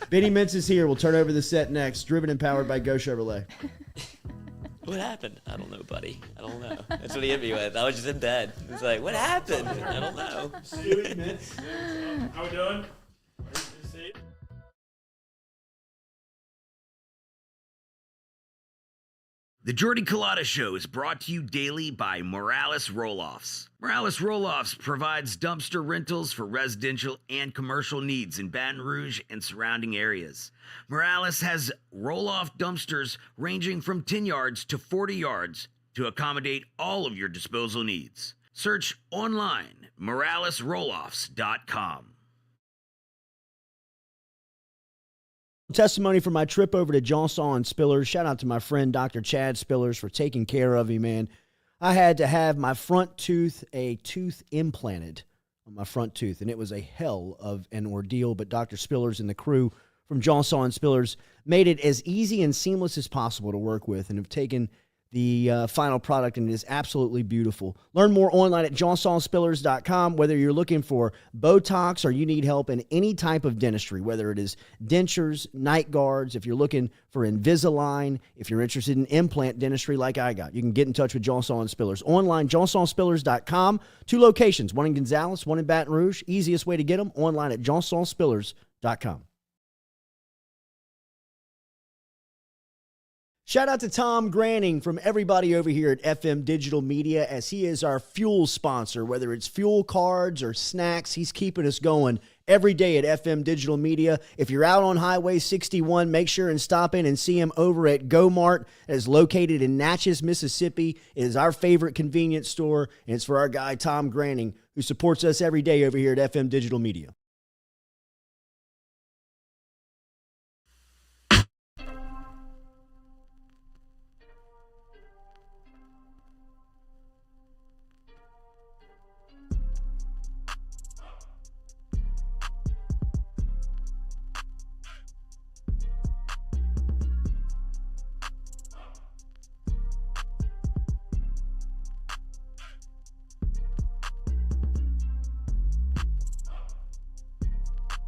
Benny Mintz is here. We'll turn over the set next. Driven and powered by Go Chevrolet. What happened? I don't know, buddy. I don't know. That's what he hit me with. I was just in bed. It's like, what happened? I don't know. How we doing? The Jordy Culotta Show is brought to you daily by Morales Roll-Offs. Morales Roll-Offs provides dumpster rentals for residential and commercial needs in Baton Rouge and surrounding areas. Morales has roll-off dumpsters ranging from 10 yards to 40 yards to accommodate all of your disposal needs. Search online, moralesrolloffs.com. Testimony from my trip over to Johnson Spillers. Shout out to my friend Dr. Chad Spillers for taking care of me, man. I had to have my front tooth, a tooth implanted on my front tooth, and it was a hell of an ordeal, but Dr. Spillers and the crew from Johnson Spillers made it as easy and seamless as possible to work with and have taken the final product, and it is absolutely beautiful. Learn more online at johnsonspillers.com. Whether you're looking for Botox or you need help in any type of dentistry, whether it is dentures, night guards, if you're looking for Invisalign, if you're interested in implant dentistry like I got, you can get in touch with Johnson Spillers. Online, johnsonspillers.com. 2 locations, one in Gonzales, one in Baton Rouge. Easiest way to get them, online at johnsonspillers.com. Shout out to Tom Granning from everybody over here at FM Digital Media, as he is our fuel sponsor. Whether it's fuel cards or snacks, he's keeping us going every day at FM Digital Media. If you're out on Highway 61, make sure and stop in and see him over at Go Mart. It is located in Natchez, Mississippi. It is our favorite convenience store, and it's for our guy Tom Granning, who supports us every day over here at FM Digital Media.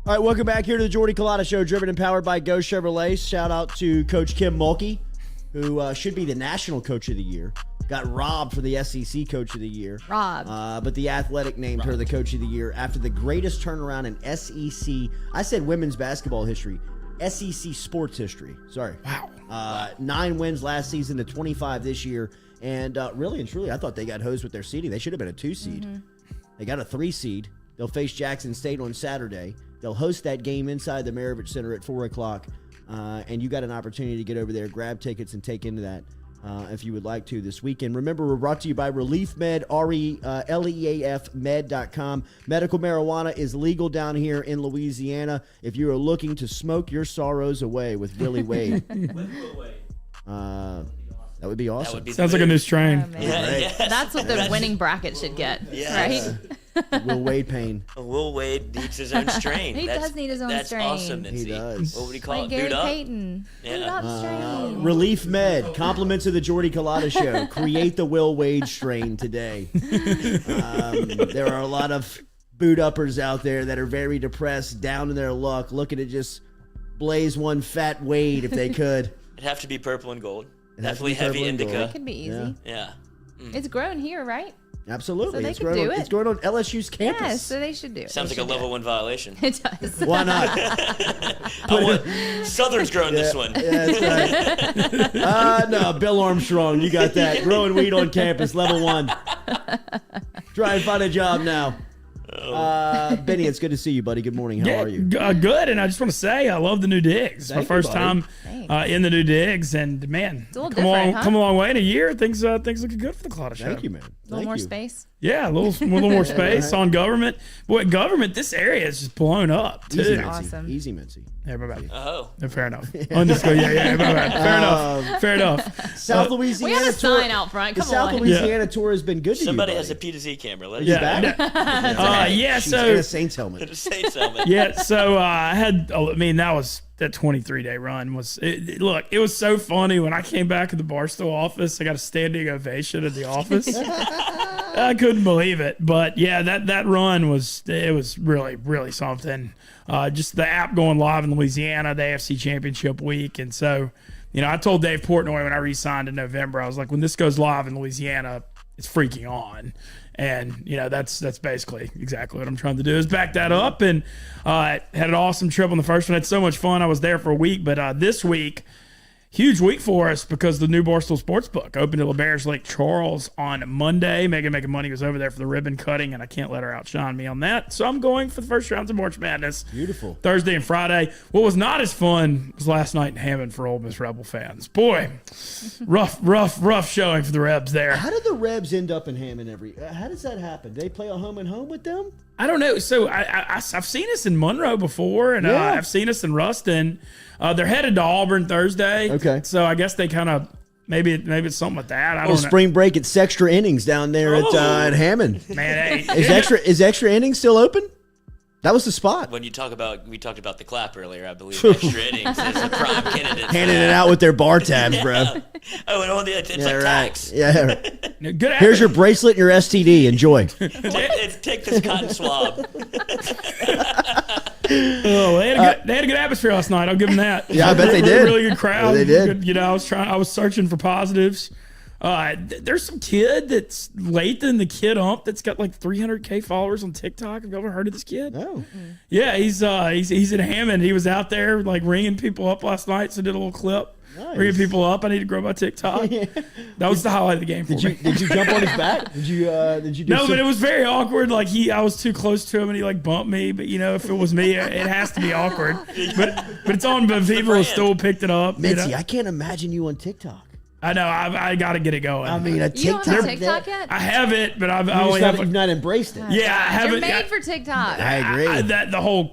All right, welcome back here to the Jordy Culotta Show, driven and powered by Go Chevrolet. Shout out to Coach Kim Mulkey, who should be the National Coach of the Year. Got robbed for the SEC Coach of the Year. But The Athletic named her the Coach of the Year after the greatest turnaround in SEC, I said women's basketball history, SEC sports history. Sorry. Wow. 9 wins last season to 25 this year. And really and truly, I thought they got hosed with their seeding. They should have been a 2 seed. Mm-hmm. They got a 3 seed. They'll face Jackson State on Saturday. They'll host that game inside the Maravich Center at 4 o'clock. And you got an opportunity to get over there, grab tickets, and take into that if you would like to this weekend. Remember, we're brought to you by Relief Med, RELEAF med.com. Medical marijuana is legal down here in Louisiana. If you are looking to smoke your sorrows away with Willie Wade. That would be awesome. Sounds like a new strain. Oh, that's what the winning bracket should get, right? Will Wade Payne. Will Wade needs his own strain. He does need his own strain. That's awesome, Mintzy. He does. What would he call like it? Gary Boot up? Payton. Boot up strain. Relief Med. Compliments of the Jordy Culotta Show. Create the Will Wade strain today. There are a lot of boot uppers out there that are very depressed, down in their luck, looking to just blaze one fat Wade if they could. It'd have to be purple and gold. It'd have to Definitely be purple heavy and gold. indica. That could be easy. Yeah. It's grown here, right? Absolutely. So they it's could growing do on, it. It's growing on LSU's campus. Yeah, so they should do it. Sounds like a level 1 violation. It does. Why not? Southern's growing this one. Yeah, that's right. No, Bill Armstrong, you got that. Growing weed on campus, level 1. Try and find a job now. Benny, it's good to see you, buddy. Good morning. How are you? Good, and I just want to say I love the new digs. Thank my first you, time in the new digs, and man, It's a little come different, a long way in a year. Things looking good for the Culotta Show. Thank you, man. A little more space. Yeah, a little more space on government. Boy, government, this area is just blown up too. Easy, Mincy. Awesome. Easy, Mincy. Yeah, my bad. Oh. No, fair enough. Underscore. Yeah, my bad. Fair enough. South Louisiana. We have a tour, sign out front. The Come South on. Louisiana tour has been good to Somebody you. has a P to Z camera. Let us Yeah. know. She's in a Saints helmet. Saints helmet. Yeah, so I had. I mean, that 23-day run was. Look, it was so funny when I came back in the Barstool office. I got a standing ovation at the office. I couldn't believe it, but yeah, that run was really, really something. Just the app going live in Louisiana, the AFC Championship week, and so I told Dave Portnoy when I re-signed in November, I was like, when this goes live in Louisiana, it's freaking on. And that's basically exactly what I'm trying to do is back that up. And had an awesome trip on the first one. Had so much fun. I was there for a week, but this week, huge week for us because the new Barstool Sportsbook opened at LeBair's Lake Charles on Monday. Megan Making Money was over there for the ribbon cutting, and I can't let her outshine me on that. So I'm going for the first rounds of March Madness. Beautiful. Thursday and Friday. What was not as fun was last night in Hammond for Ole Miss Rebel fans. Boy, rough showing for the Rebs there. How did the Rebs end up in Hammond how does that happen? They play a home and home with them? I don't know. So I've seen us in Monroe before, and I've seen us in Ruston. They're headed to Auburn Thursday. Okay. So I guess they kind of maybe it's something like that. I don't know. Spring break, it's extra innings down there at Hammond. Man, Is extra innings still open? That was the spot. When we talked about the clap earlier, I believe extra innings is a prime candidate. Handing it out with their bar tabs, bro. Oh, and on it's like right. tax. Yeah. Right. Good. Here's your bracelet and your STD. Enjoy. Take this cotton swab. They had a good atmosphere last night. I'll give them that. Yeah, I bet they did. Really good crowd. Yeah, they did. Good, I was searching for positives. There's some kid that's Lathan, the kid ump that's got like 300K followers on TikTok. Have you ever heard of this kid? No. Yeah, he's in Hammond. He was out there like ringing people up last night. So did a little clip. Nice. Ringing people up. I need to grow my TikTok. That was the highlight of the game for me. Did you jump on his back? Did you do No, but it was very awkward. Like I was too close to him and he like bumped me. But if it was me, it has to be awkward. But it's on. But people still picked it up. Mitzi, I can't imagine you on TikTok. I know. I got to get it going. I mean, a TikTok. You don't have TikTok yet? I have it, but you've not embraced it. Yeah, I haven't. You're made for TikTok. I agree.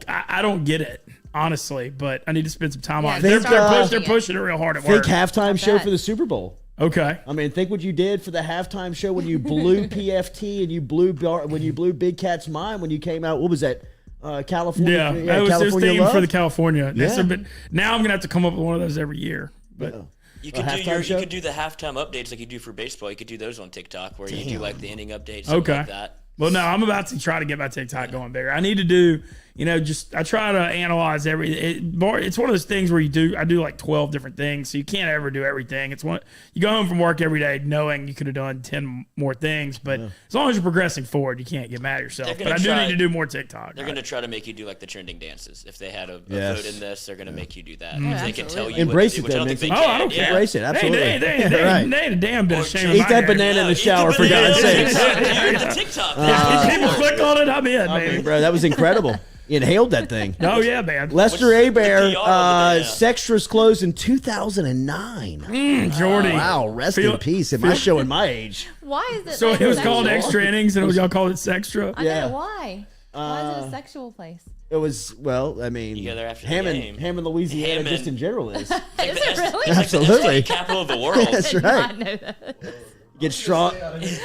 I don't get it, honestly, but I need to spend some time on it. Think, They're pushing it real hard at work. Think halftime show for the Super Bowl. Okay. I mean, think what you did for the halftime show when you blew PFT and you blew Big Cat's mind when you came out. What was that? California. Yeah, it was California themed Love? for the California. Yeah. So, but now I'm gonna have to come up with one of those every year. But You could do the halftime updates like you do for baseball. You could do those on TikTok where you do like the inning updates, something like that. Well, no, I'm about to try to get my TikTok going bigger. I need to do, I try to analyze it's one of those things where I do like 12 different things, so you can't ever do everything. You go home from work every day knowing you could have done 10 more things, but as long as you're progressing forward, you can't get mad at yourself. But I do need to do more TikTok. They're going to try to make you do like the trending dances. If they had a vote in this, they're going to make you do that. Yeah, if they can tell you embrace what to do, it, which I don't think they I can. don't care. Embrace it, absolutely. They ain't a damn bit of shame. Eat that banana in the shower, for God's sakes. The TikTok. If people click on it, I'm in, I man. mean, bro, that was incredible. You inhaled that thing. Oh, yeah, man. Lester Abear, Sextra's closed in 2009. Jordy. Wow, rest in peace. Am I showing my age? Why is it? So it was called extra innings, and y'all called it Sextra? I know why. Why is it a sexual place? It was, well, I mean, You go there after the Hammond, game. Hammond, Louisiana, Hammond. just in general is. Is it really? Absolutely. Capital of the world. That's Did right. not know that. Get strawberries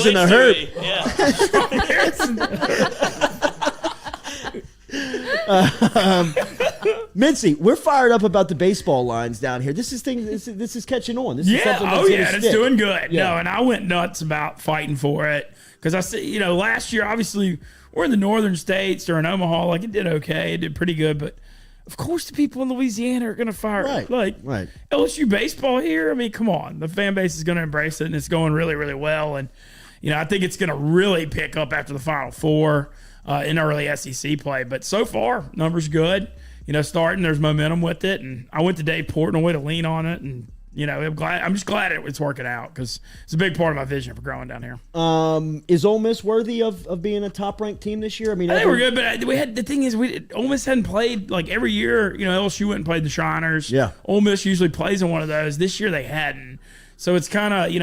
in the herb. Mintzy, we're fired up about the baseball lines down here. This is catching on. This is something that's gonna it's stick. doing good. Yeah. No, and I went nuts about fighting for it because I said, last year obviously we're in the northern states or in Omaha, like it did okay, it did pretty good, but of course the people in Louisiana are going to fire it. Like LSU baseball here. I mean, come on, the fan base is going to embrace it, and it's going really, really well. And I think it's going to really pick up after the Final Four in early SEC play. But so far, numbers good. Starting, there's momentum with it, and I went to Dave Portnoy to lean on it, and I'm just glad it's working out because it's a big part of my vision for growing down here. Is Ole Miss worthy of being a top-ranked team this year? I mean, I think we're good, but the thing is, Ole Miss hadn't played like every year. LSU went and played the Shiners. Yeah, Ole Miss usually plays in one of those. This year they hadn't, so it's kind of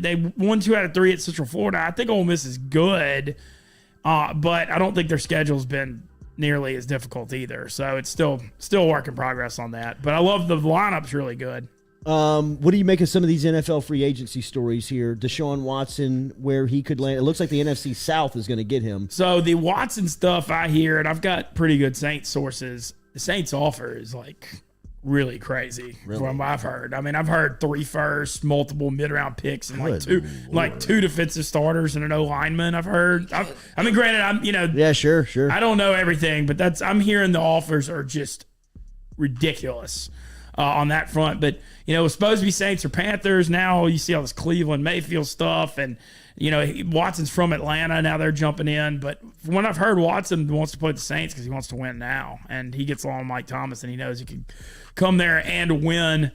they won 2 out of 3 at Central Florida. I think Ole Miss is good, but I don't think their schedule's been nearly as difficult either. So it's still a work in progress on that. But I love the lineup's really good. What do you make of some of these NFL free agency stories here? Deshaun Watson, where he could land. It looks like the NFC South is going to get him. So the Watson stuff I hear, and I've got pretty good Saints sources. The Saints offer is like really crazy from what I've heard. I mean, I've heard 3 firsts, multiple mid-round picks, and like two defensive starters and an O-lineman. I've heard. I mean, granted, Yeah, sure. I don't know everything, but I'm hearing the offers are just ridiculous on that front. But it was supposed to be Saints or Panthers. Now you see all this Cleveland Mayfield stuff, and Watson's from Atlanta. Now they're jumping in. But from what I've heard, Watson wants to play the Saints because he wants to win now, and he gets along with Mike Thomas, and he knows he can come there and win.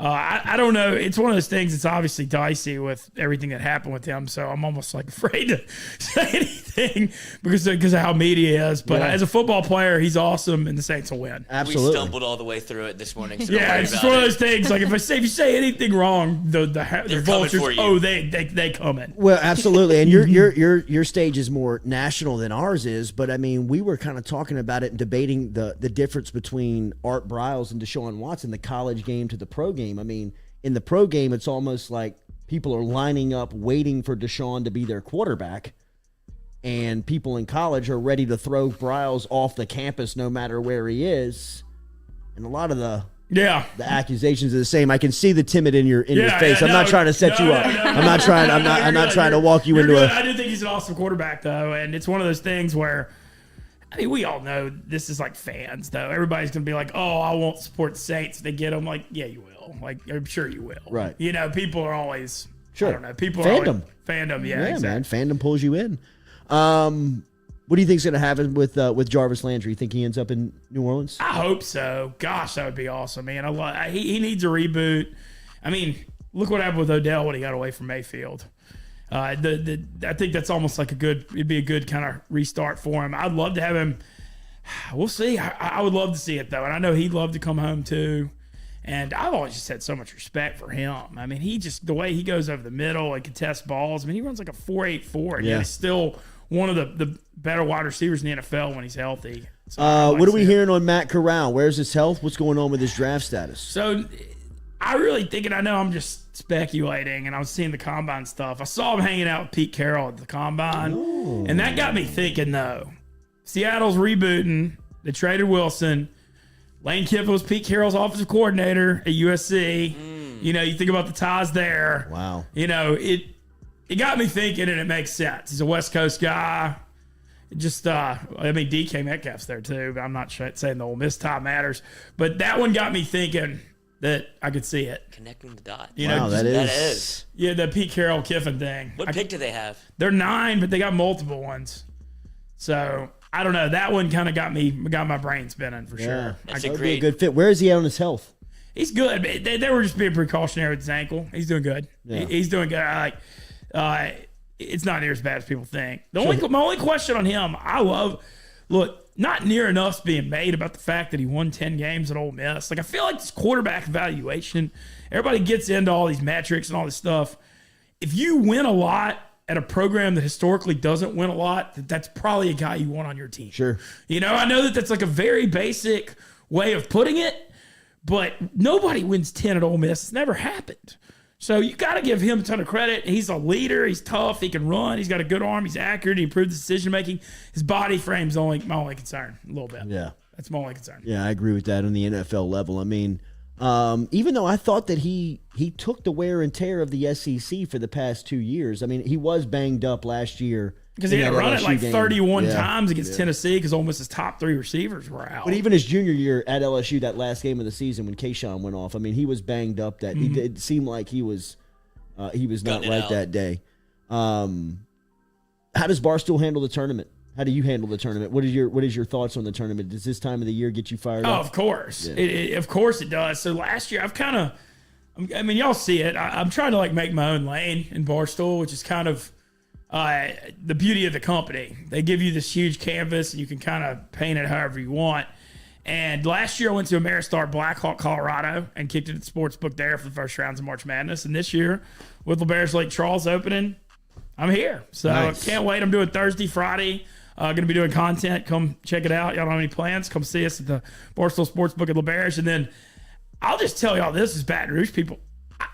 I don't know. It's one of those things. It's obviously dicey with everything that happened with him. So I'm almost like afraid to say anything because of how media is. But as a football player, he's awesome, and the Saints will win. Absolutely. We stumbled all the way through it this morning. So it's just one of those things. Like if you say anything wrong, the vultures, they come in. Well, absolutely. And your stage is more national than ours is. But I mean, we were kind of talking about it and debating the difference between Art Briles and Deshaun Watson, the college game to the pro game. I mean, in the pro game, it's almost like people are lining up waiting for Deshaun to be their quarterback, and people in college are ready to throw Briles off the campus no matter where he is. And a lot of the accusations are the same. I can see the timid in your face. I'm not trying to set you up. I'm not trying to walk you into good. I do think he's an awesome quarterback, though, and it's one of those things where, I mean, we all know this is like fans, though. Everybody's going to be like, oh, I won't support the Saints if they get them. Like, yeah, you will. Like, I'm sure you will. Right. People are always, sure. I don't know. People fandom. are always, fandom, yeah, exactly. Man. Fandom pulls you in. What do you think's going to happen with Jarvis Landry? You think he ends up in New Orleans? I hope so. Gosh, that would be awesome, man. He needs a reboot. I mean, look what happened with Odell when he got away from Mayfield. I think that's almost like it'd be a good kind of restart for him. I'd love to have him. We'll see. I would love to see it, though. And I know he'd love to come home, too. And I've always just had so much respect for him. I mean, the way he goes over the middle and contests balls. I mean, he runs like a 4.84, and he's still one of the better wide receivers in the NFL when he's healthy. So what are we hearing on Matt Corral? Where's his health? What's going on with his draft status? So I really think, and I know I'm just speculating, and I was seeing the combine stuff. I saw him hanging out with Pete Carroll at the combine, and that got me thinking, though. Seattle's rebooting. They traded Wilson. Lane Kiffin was Pete Carroll's offensive coordinator at USC. You think about the ties there. Wow. It got me thinking, and it makes sense. He's a West Coast guy. DK Metcalf's there too, but I'm not saying the Ole Miss tie matters. But that one got me thinking that I could see it. Connecting the dots. That is. Yeah, the Pete Carroll Kiffin thing. What pick do they have? They're 9, but they got multiple ones. So I don't know. That one kind of got my brain spinning for sure. That would be a good fit. Where is he at on his health? He's good. They were just being precautionary with his ankle. He's doing good. Yeah. He's doing good. It's not near as bad as people think. My only question on him, not near enough's being made about the fact that he won 10 games at Ole Miss. Like, I feel like this quarterback evaluation, everybody gets into all these metrics and all this stuff. If you win a lot at a program that historically doesn't win a lot, that's probably a guy you want on your team. Sure. You know, I know that that's like a very basic way of putting it, but nobody wins 10 at Ole Miss. It's never happened. So you got to give him a ton of credit. He's a leader. He's tough. He can run. He's got a good arm. He's accurate. He improves decision making. His body frame's my only concern a little bit. Yeah. That's my only concern. Yeah, I agree with that on the NFL level. I mean, even though I thought that he took the wear and tear of the SEC for the past 2 years. I mean, he was banged up last year. Because he had to run it like 31 Yeah. times against Tennessee because almost his top 3 receivers were out. But even his junior year at LSU, that last game of the season when Kayshawn went off, I mean, he was banged up. It seemed like he was not right that day. How does Barstool handle the tournament? How do you handle the tournament? What is your thoughts on the tournament? Does this time of the year get you fired up? Of course. Yeah. Of course it does. So last year, y'all see it. I'm trying to like make my own lane in Barstool, which is kind of the beauty of the company. They give you this huge canvas and you can kind of paint it however you want. And last year I went to Ameristar Blackhawk, Colorado and kicked it at the sports book there for the first rounds of March Madness. And this year with LeBare's Lake Charles opening, I'm here. So Nice. Can't wait. I'm doing Thursday, Friday. Going to be doing content. Come check it out. Y'all don't have any plans? Come see us at the Barstool Sportsbook at LeBare's. And then I'll just tell y'all this is Baton Rouge people.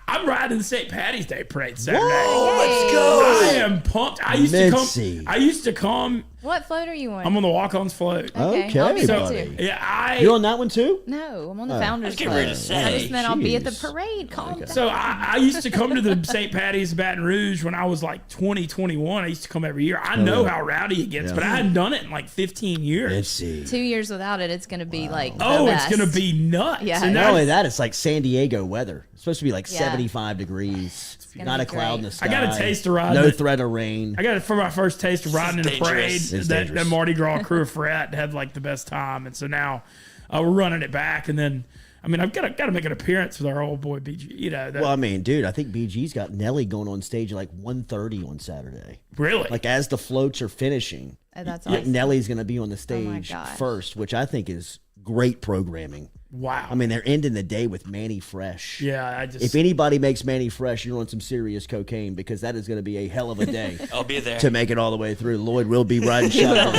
I'm riding the St. Patty's Day parade Saturday. Whoa, let's go. I am pumped. I used to come. What float are you on? I'm on the walk-ons float. Okay, I'll be there buddy. too. Yeah, You're on that one too? No, I'm on the founders getting ready to float. say, I just meant I'll be at the jeez. parade. Calm down. So I used to come to the St. Patty's Baton Rouge when I was like 20, 21. I used to come every year. I know how rowdy it gets, but I hadn't done it in like 15 years. Let's see. 2 years without it, it's going to be like the Oh, best. it's going to be nuts. Yeah. And Not only that, it's like San Diego weather. It's supposed to be like Yeah. 75 degrees. gonna Not be a cloud in great. the sky. I got a taste of riding. No threat of rain. I got it for my first taste of riding in the dangerous. parade. It's That dangerous. Mardi Gras crew of Fret had like the best time, and so now we're running it back. And then, I mean, I've got to make an appearance with our old boy BG. You know, Well, I mean, dude, I think BG's got Nelly going on stage at like 1:30 on Saturday. really, Like as the floats are finishing, Oh, that's yeah, awesome. Nelly's going to be on the Oh my stage gosh. first, which I think is great programming. wow. I mean, they're ending the day with Manny Fresh. yeah, I just If anybody makes Manny Fresh, you're on some serious cocaine because that is going to be a hell of a day I'll be there. to make it all the way through. Lloyd will be riding shotgun.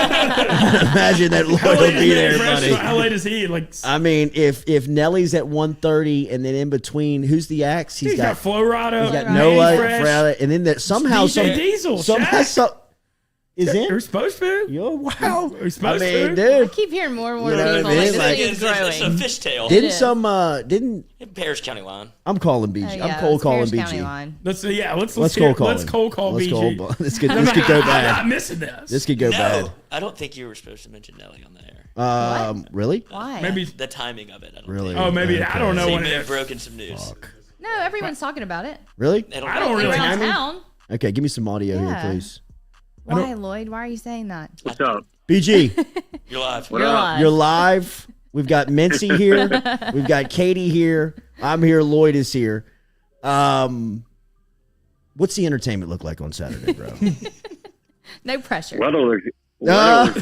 Imagine that Lloyd will be there, buddy. How late is he? Like I mean, if Nelly's at 1:30 and then in between, who's the acts? he's got Flo Rida. He's got Manny Noah, Fresh. Fred, and then there, somehow DJ Diesel, somehow Shaq. is They're in. supposed to. Yo, wow. Are you supposed I mean, to? I dude, keep hearing more and more You know people. what I mean? Like, Like- this thing's It's a growing. fishtail. didn't is. didn't In Paris County line. I'm calling BG? Oh, I'm yeah, cold it's calling Pierce County BG. line. Let's Let's cold call. Let's cold call Let's BG. cold- This could this could go I'm not bad. missing this. This could go No, bad. I don't think you were supposed to mention Nelly on the air. Really? Why? Maybe. The timing of it. I don't Really? Think. Oh, maybe I don't know So you when may it have is. broken some news. No, everyone's talking about it. Really? They I don't really. Around know. town. Okay, give me some audio Yeah. here, please. Why, Lloyd? Why are you saying that? What's up? BG, You're live. You're live. you're live. We've got Mincy here. We've got Katie here. I'm here. Lloyd is here. What's the entertainment look like on Saturday, bro? No pressure. Weather no,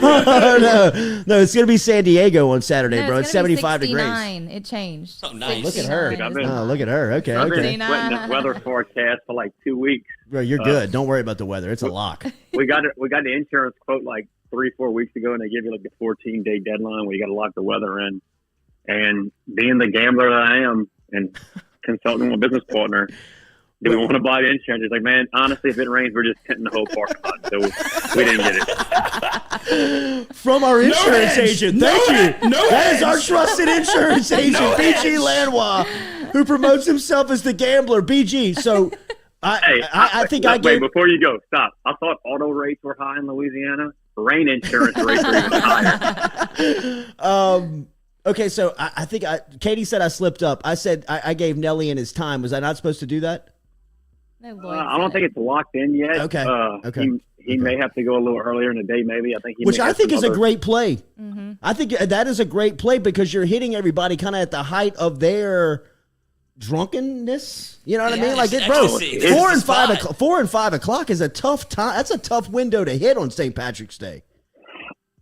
it's gonna be San Diego on Saturday, No, bro. It's gonna be 75 degrees. 69. It changed. Oh, nice. Look at her. 69 is Oh, look at her. Okay, I've been okay. sweating this weather forecast for like 2 weeks. Bro, you're good. Don't worry about the weather. It's a lock. We got the insurance quote like 3-4 weeks ago, and they give you like a 14-day deadline where you got to lock the weather in. And being the gambler that I am and consulting with a business partner, do we want to buy the insurance? It's like, man, honestly, if it rains, we're just hitting the whole parking lot. So we didn't get it. From our insurance hedge. agent. No Thank hedge. you. No That is hedge. our trusted insurance agent, BG Lanois, who promotes himself as the gambler. BG. So I think I wait, gave. before you go, stop. I thought auto rates were high in Louisiana. Rain insurance rates are even higher. Okay, so I think Katie said I slipped up. I said I gave Nelly in his time. Was I not supposed to do that? No, Lloyd I don't said think it's locked in yet. Okay. Okay. He may have to go a little earlier in the day, maybe. I think he Which may I have think some is a other- great play. I think that is a great play because you're hitting everybody kind of at the height of their drunkenness. You know what I mean? Like, it's bro, ecstasy. This is 4 the and 5 spot. o'clock. 4 and 5 o'clock is a tough time. That's a tough window to hit on St. Patrick's Day.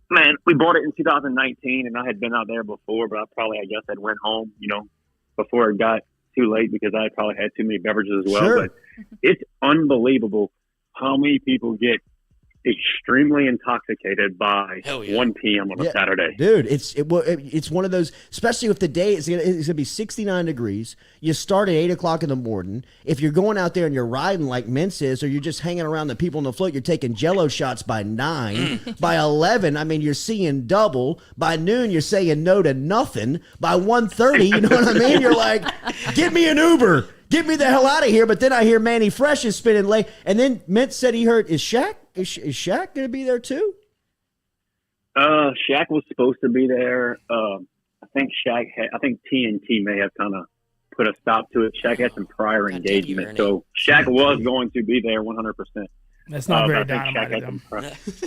Man, we bought it in 2019, and I had been out there before, but I guess I'd went home, before it got too late because I probably had too many beverages as well. Sure. But it's unbelievable how many people get extremely intoxicated by 1 p.m. on a Saturday. Dude, it's one of those, especially if the day it's gonna be 69 degrees. You start at 8 o'clock in the morning. If you're going out there and you're riding like Mintz is, or you're just hanging around the people on the float, you're taking Jello shots by 9. By 11, I mean, you're seeing double. By noon, you're saying no to nothing. By 1:30, you know what I mean? You're like, get me an Uber. Get me the hell out of here. But then I hear Manny Fresh is spinning late. And then Mintz said he heard, is Shaq going to be there too? Shaq was supposed to be there. I think TNT may have kind of put a stop to it. Shaq had some prior engagement. So Shaq was going to be there 100%. That's not very dynamite of them.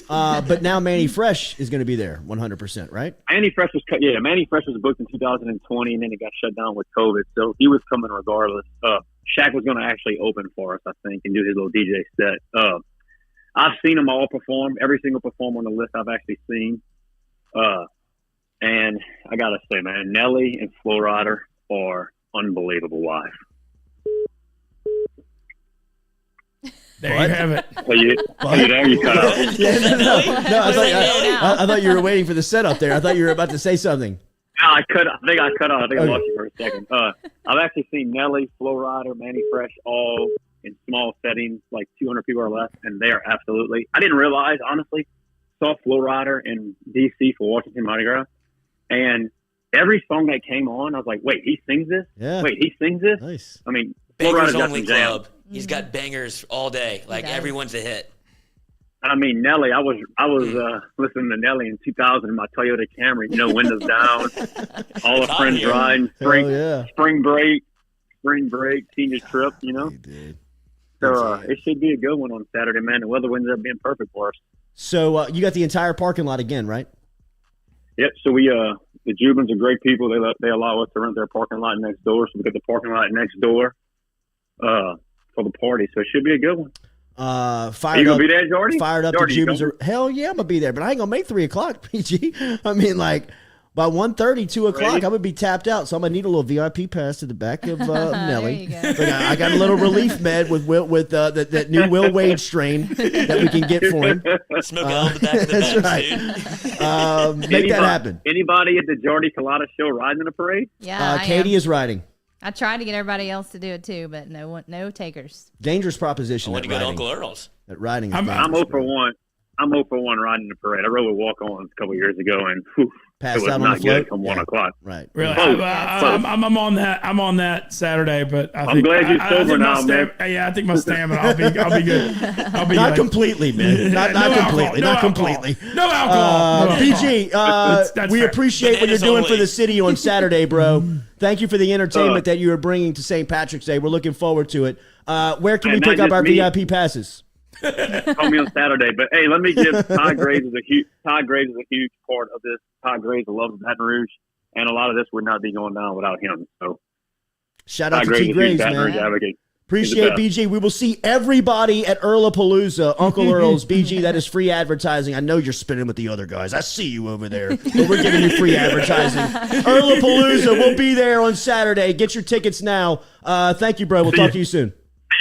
But now Manny Fresh is going to be there 100%, right? Manny Fresh was booked in 2020, and then it got shut down with COVID. So he was coming regardless. Shaq was going to actually open for us, I think, and do his little DJ set. I've seen them all perform. Every single performer on the list I've actually seen. And I got to say, man, Nelly and Flo Rida are unbelievable live. There you have it. You there? You cut out. No, I thought you were waiting for the setup there. I thought you were about to say something. No, I think I cut out. I think I lost you for a second. I've actually seen Nelly, Flo Rida, Manny Fresh all in small settings, like 200 people or less, and they are absolutely. I didn't realize, honestly, saw Flo Rida in D.C. for Washington Mardi Gras, and every song that came on, I was like, wait, he sings this? Yeah. Wait, he sings this? Nice. I mean, Bangers Only Club. He's got bangers all day. Like, everyone's a hit. And I mean, Nelly, I was listening to Nelly in 2000 in my Toyota Camry, windows down, all the friends riding, spring break, senior trip, So it should be a good one on Saturday, man. The weather ends up being perfect for us. So you got the entire parking lot again, right? Yep. So the Jubans are great people. They allow us to rent their parking lot next door. So we got the parking lot next door for the party. So it should be a good one. Are you gonna be there, Jordy? Fired up. Jordy, the Jubans are hell yeah, I'm gonna be there, but I ain't gonna make 3 o'clock, PG. I mean, like by 1:30, 2 o'clock, I'm gonna be tapped out. So I'm gonna need a little VIP pass to the back of Nelly. I got a little relief med with that new Will Wade strain that we can get for him. Smoke out the back of the That's right. Dude. Make that happen. Anybody at the Jordy Culotta show riding in the parade? Yeah, Katie is riding. I tried to get everybody else to do it too, but no takers. Dangerous proposition. I want to go to Uncle Earl's. That riding. I'm 0 for 1. I'm 0 for 1 riding the parade. I rode with walk-ons a couple years ago, and passed it was out not on the float good from 1 o'clock. Right. Really, I'm on that. I'm on that Saturday, but I'm glad you're sober now, man. Yeah, I think my stamina. I'll be good. I'll be not good. completely, man. Not completely. Not completely. No alcohol. BG, we appreciate what you're doing for the city on Saturday, bro. Thank you for the entertainment that you are bringing to St. Patrick's Day. We're looking forward to it. Where can we pick up our VIP passes? Call me on Saturday, but hey, let me give Todd Graves is a huge part of this. Todd Graves loves Baton Rouge, and a lot of this would not be going down without him. So shout out to T. Graves, man. Appreciate BG. We will see everybody at Earlapalooza, Uncle Earl's. BG, that is free advertising. I know you're spinning with the other guys. I see you over there. But we're giving you free advertising. Earlapalooza, we'll be there on Saturday. Get your tickets now. Thank you, bro. We'll talk to you soon.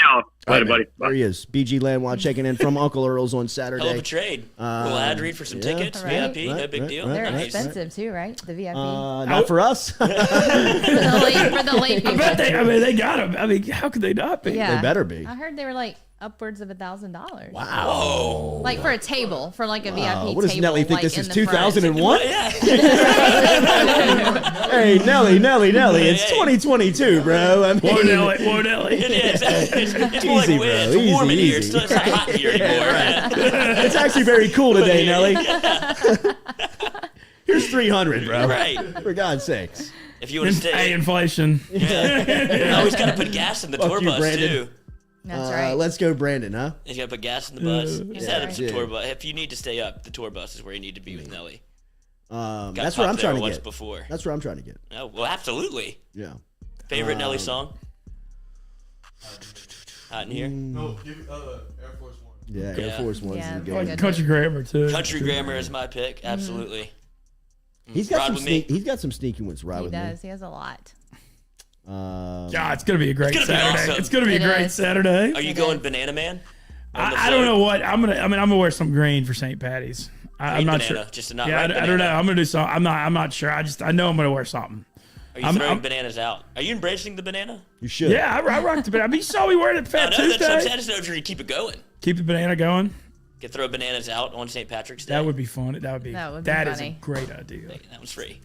Y'all. Later, buddy. Bye. There he is. BG Landwad checking in from Uncle Earl's on Saturday. Hell of a trade. We'll ad read for some tickets. Right. VIP, no big deal. They're expensive too, right? The VIP. Not for us. for the late people. They got them. I mean, how could they not be? Yeah. They better be. I heard they were like upwards of $1,000. Wow. Like for a table, for like a VIP table. What does Nelly think this is, 2001? Yeah. Hey, Nelly, it's 2022, bro. I mean, Whoa, Nelly. It is. It's Easy, like, bro. it's warm in here. Easy. It's not hot here anymore. It's actually very cool today, Nelly. Here's 300, bro. Right. For God's sakes. If you want to stay. Hey, inflation. Yeah. Always got to put gas in the tour bus, Brandon. too. That's right. Let's go, Brandon, huh? You got to put gas in the bus. He's had right. some tour bus. If you need to stay up, the tour bus is where you need to be with Nelly. That's where I'm trying to get. Before. That's where I'm trying to get. Oh, well, absolutely. Yeah. Favorite Nelly song? Hot in here? No, give Air Force One. Yeah, Air Force One's Yeah, a good very one. Country Grammar too. Country Grammar is my pick. Absolutely. He's got Ride some with me. he's got some sneaky ones. Ride He with does. He has a lot. Yeah, it's gonna be a great It's gonna be Saturday. awesome. It's gonna be a It great is. Saturday. Are you going Banana Man? I don't know what I'm gonna wear some green for St. Patty's. I'm not banana, sure. Just a not yeah, right I don't know. I'm gonna do something. I'm not sure. I know I'm gonna wear something. Are you throwing bananas out? Are you embracing the banana? You should. Yeah, I rocked the banana. I mean, you saw me wearing it Fat Tuesday. That's what I'm saying. I just know if you're gonna keep it going. Keep the banana going. Could throw bananas out on St. Patrick's Day. That would be fun. That is funny. a great idea. That was free.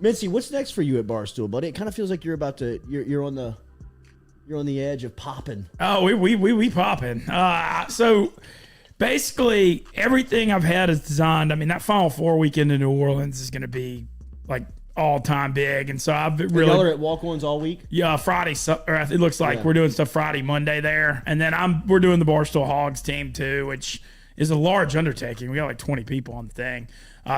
Mintzy, what's next for you at Barstool, buddy? It kind of feels like you're about to you're on the edge of popping. Oh, we popping. So basically everything I've had is designed. I mean, that Final Four weekend in New Orleans is going to be like all time big, and so I've really. Y'all are at walk-ons all week. Yeah, Friday. It looks like we're doing stuff Friday, Monday there, and then we're doing the Barstool Hogs team too, which is a large undertaking. We got like 20 people on the thing,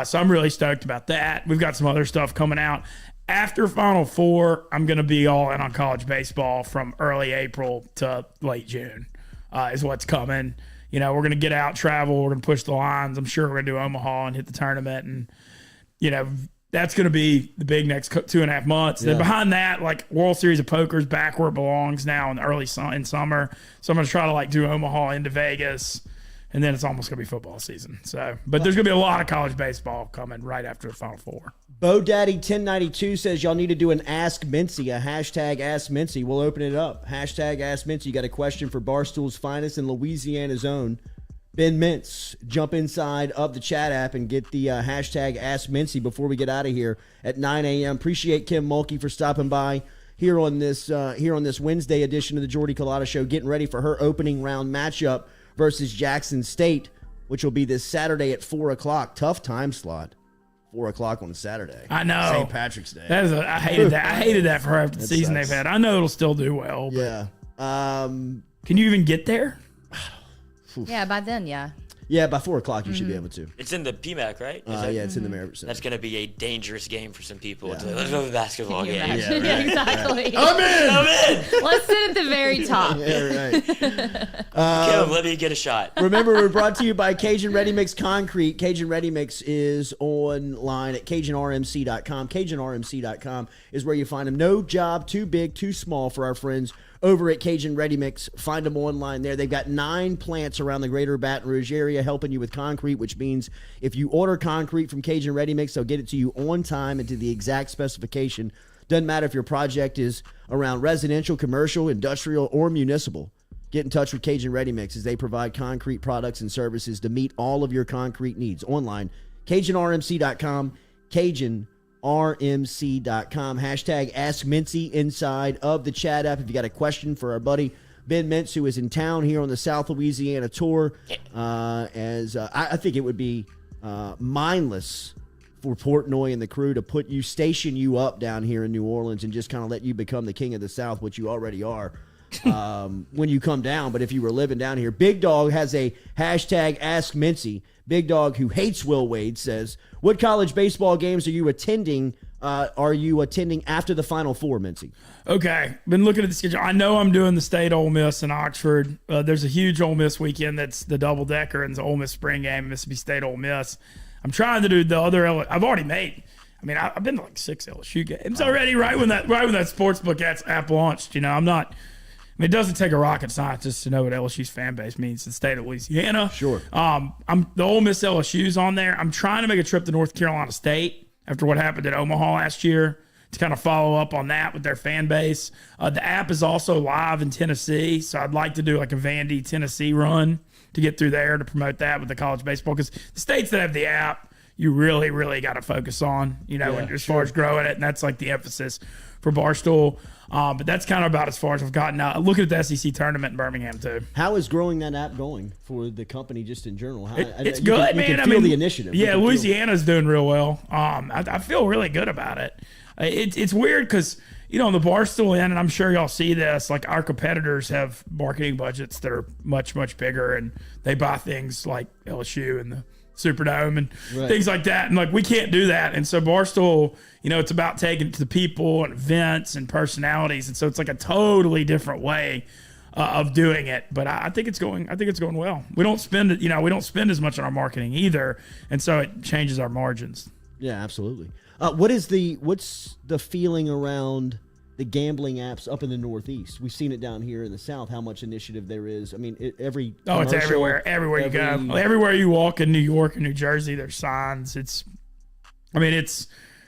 so I'm really stoked about that. We've got some other stuff coming out. After Final Four, I'm going to be all in on college baseball from early April to late June is what's coming. You know, we're going to get out, travel. We're going to push the lines. I'm sure we're going to do Omaha and hit the tournament. And, you know, that's going to be the big next 2.5 months. Yeah. Then behind that, like World Series of Poker's back where it belongs now in the early in summer. So I'm going to try to like do Omaha into Vegas. And then it's almost going to be football season. So, but there's going to be a lot of college baseball coming right after the Final Four. BoDaddy1092 says y'all need to do an Ask Mintzy, a hashtag Ask Mintzy. We'll open it up. Hashtag Ask Mintzy. You got a question for Barstool's finest in Louisiana's own, Ben Mintz. Jump inside of the chat app and get the hashtag Ask Mintzy before we get out of here at 9 a.m. Appreciate Kim Mulkey for stopping by here on this Wednesday edition of the Jordy Culotta Show, getting ready for her opening round matchup versus Jackson State, which will be this Saturday at 4 o'clock. Tough time slot. 4 o'clock on a Saturday. I know. St. Patrick's Day. I hated that. I hated that for her after the season they've had. I know it'll still do well. But yeah. Can you even get there? Yeah, by then, yeah. Yeah, by 4 o'clock you should be able to. It's in the PMAC, right? Yeah, it's in the Marriott Center. That's going to be a dangerous game for some people. Yeah. Let's go to the basketball game. Yeah, right. Exactly. Right. I'm in. Let's sit at the very top. Yeah, right. Kim, let me get a shot. Remember, we're brought to you by Cajun Ready Mix Concrete. Cajun Ready Mix is online at CajunRMC.com. CajunRMC.com is where you find them. No job too big, too small for our friends over at Cajun Ready Mix. Find them online there. They've got 9 plants around the greater Baton Rouge area helping you with concrete, which means if you order concrete from Cajun Ready Mix, they'll get it to you on time and to the exact specification. Doesn't matter if your project is around residential, commercial, industrial, or municipal. Get in touch with Cajun Ready Mix as they provide concrete products and services to meet all of your concrete needs. Online, CajunRMC.com, CajunRMC.com. Hashtag Ask Mintzy inside of the chat app. If you got a question for our buddy Ben Mintz, who is in town here on the South Louisiana tour, I think it would be mindless for Portnoy and the crew to station you up down here in New Orleans and just kind of let you become the king of the South, which you already are when you come down. But if you were living down here, Big Dog has a hashtag Ask Mintzy. Big Dog, who hates Will Wade, says, what college baseball games are you attending after the Final Four, Mintzy? Okay. Been looking at the schedule. I know I'm doing the State Ole Miss in Oxford. There's a huge Ole Miss weekend that's the double-decker and the Ole Miss spring game, Mississippi State Ole Miss. I'm trying to do the other I've already made. I mean, I've been to like 6 LSU games already right when that sportsbook app launched. You know, it doesn't take a rocket scientist to know what LSU's fan base means in the state of Louisiana. Sure. I'm the Ole Miss LSU's on there. I'm trying to make a trip to North Carolina State after what happened at Omaha last year to kind of follow up on that with their fan base. The app is also live in Tennessee, so I'd like to do like a Vandy, Tennessee run to get through there to promote that with the college baseball, because the states that have the app, you really, really got to focus on, as far as growing it, and that's like the emphasis for Barstool. But that's kind of about as far as I've gotten. Looking at the SEC tournament in Birmingham, too. How is growing that app going for the company just in general? It's good, man. You can feel the initiative. Yeah, Louisiana's doing real well. I feel really good about it. It's weird because, on the Barstool end, and I'm sure y'all see this, like our competitors have marketing budgets that are much, much bigger, and they buy things like LSU and the Superdome and things like that. And like, we can't do that. And so Barstool, it's about taking it to the people and events and personalities. And so it's like a totally different way of doing it. But I think it's going well. We don't spend it, we don't spend as much on our marketing either. And so it changes our margins. Yeah, absolutely. What's the feeling around the gambling apps up in the Northeast. We've seen it down here in the South, how much initiative there is. I mean, it's everywhere. Everywhere you go. Everywhere you walk in New York and New Jersey, there's signs.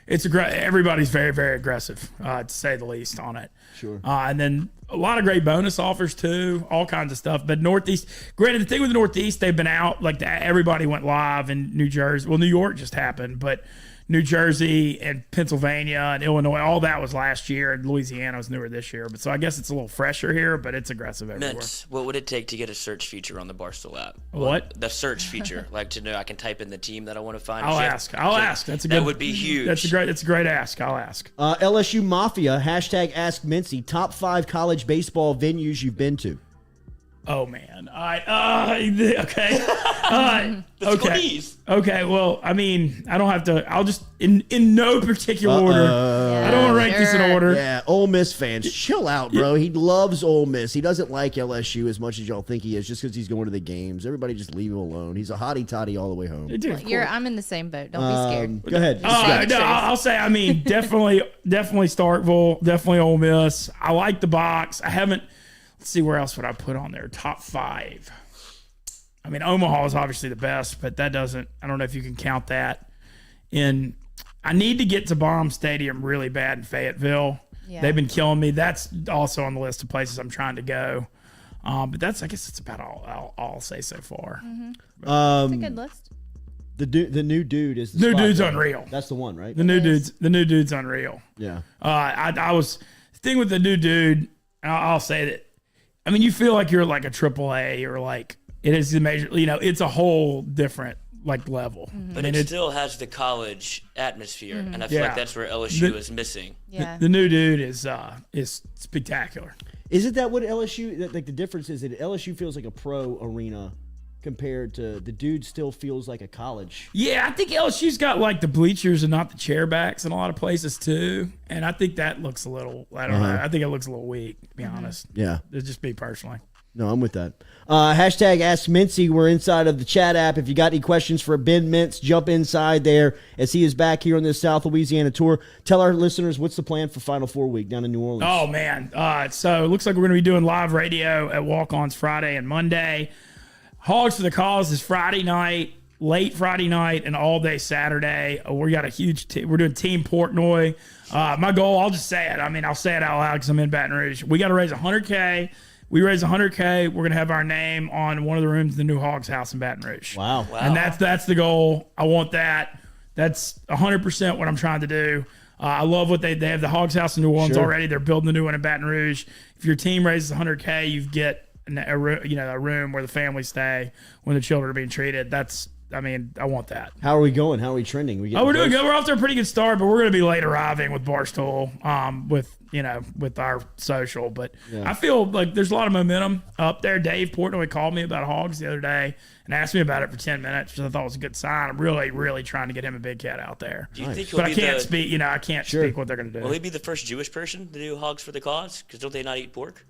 Everybody's very, very aggressive, to say the least, on it. Sure. And then a lot of great bonus offers too, all kinds of stuff. But Northeast, granted, the thing with the Northeast, they've been out, like everybody went live in New Jersey. Well, New York just happened, but New Jersey and Pennsylvania and Illinois, all that was last year, and Louisiana was newer this year. But so I guess it's a little fresher here, but it's aggressive everywhere. Mintz, what would it take to get a search feature on the Barstool app? What? The search feature, like to know I can type in the team that I want to find. I'll ask. That would be huge. That's a great ask. I'll ask. LSU Mafia, hashtag Ask Mincy, top 5 college baseball venues you've been to. Oh man! Okay. Okay. Well, I mean, I don't have to. I'll just in no particular order. I don't want to rank this in order. Yeah, Ole Miss fans, chill out, bro. He loves Ole Miss. He doesn't like LSU as much as y'all think he is, just because he's going to the games. Everybody just leave him alone. He's a hottie toddy all the way home. I'm in the same boat. Don't be scared. Go ahead. I'll say. I mean, definitely Starkville. Definitely Ole Miss. I like the box. I haven't. Let's see, where else would I put on there? Top 5. I mean, Omaha is obviously the best, but that doesn't. I don't know if you can count that. I need to get to Baum Stadium really bad in Fayetteville. Yeah. They've been killing me. That's also on the list of places I'm trying to go. But I guess it's about all I'll say so far. Mm-hmm. That's a good list. The new dude is the new spot, dude's right? unreal. That's the one, right? The new dude's unreal. Yeah. The thing with the new dude, I'll say that. I mean, you feel like you're like a AAA or like it is the major. It's a whole different like level. Mm-hmm. But it still has the college atmosphere, and I feel like that's where LSU is missing. Yeah. The new dude is spectacular. Isn't that what LSU? Like the difference is that LSU feels like a pro arena compared to the dude still feels like a college. Yeah, I think LSU's got like the bleachers and not the chair backs in a lot of places too. And I think that looks a little, I don't know. I think it looks a little weak, to be honest. Yeah. It's just me personally. No, I'm with that. Hashtag Ask Mincy. We're inside of the chat app. If you got any questions for Ben Mintz, jump inside there as he is back here on this South Louisiana tour. Tell our listeners what's the plan for Final Four week down in New Orleans. Oh, man. So it looks like we're going to be doing live radio at Walk-Ons Friday and Monday. Hogs for the Cause is Friday night, late Friday night, and all day Saturday. We got a huge we're doing Team Portnoy. My goal, I'll just say it. I mean, I'll say it out loud because I'm in Baton Rouge. We got to raise $100K. We raise $100K. We're going to have our name on one of the rooms in the new Hogs house in Baton Rouge. Wow. And that's the goal. I want that. That's 100% what I'm trying to do. I love what they have the Hogs house in New Orleans already. They're building a new one in Baton Rouge. If your team raises $100K, you get a room where the families stay when the children are being treated. I want that. How are we going? How are we trending? We're doing good. We're off to a pretty good start, but we're going to be late arriving with Barstool, with our social. But I feel like there's a lot of momentum up there. Dave Portnoy called me about Hogs the other day and asked me about it for 10 minutes, which I thought was a good sign. I'm really, really trying to get him a big cat out there. Do you think but I can't speak. I can't speak what they're going to do. Will he be the first Jewish person to do Hogs for the Cause? Because don't they not eat pork?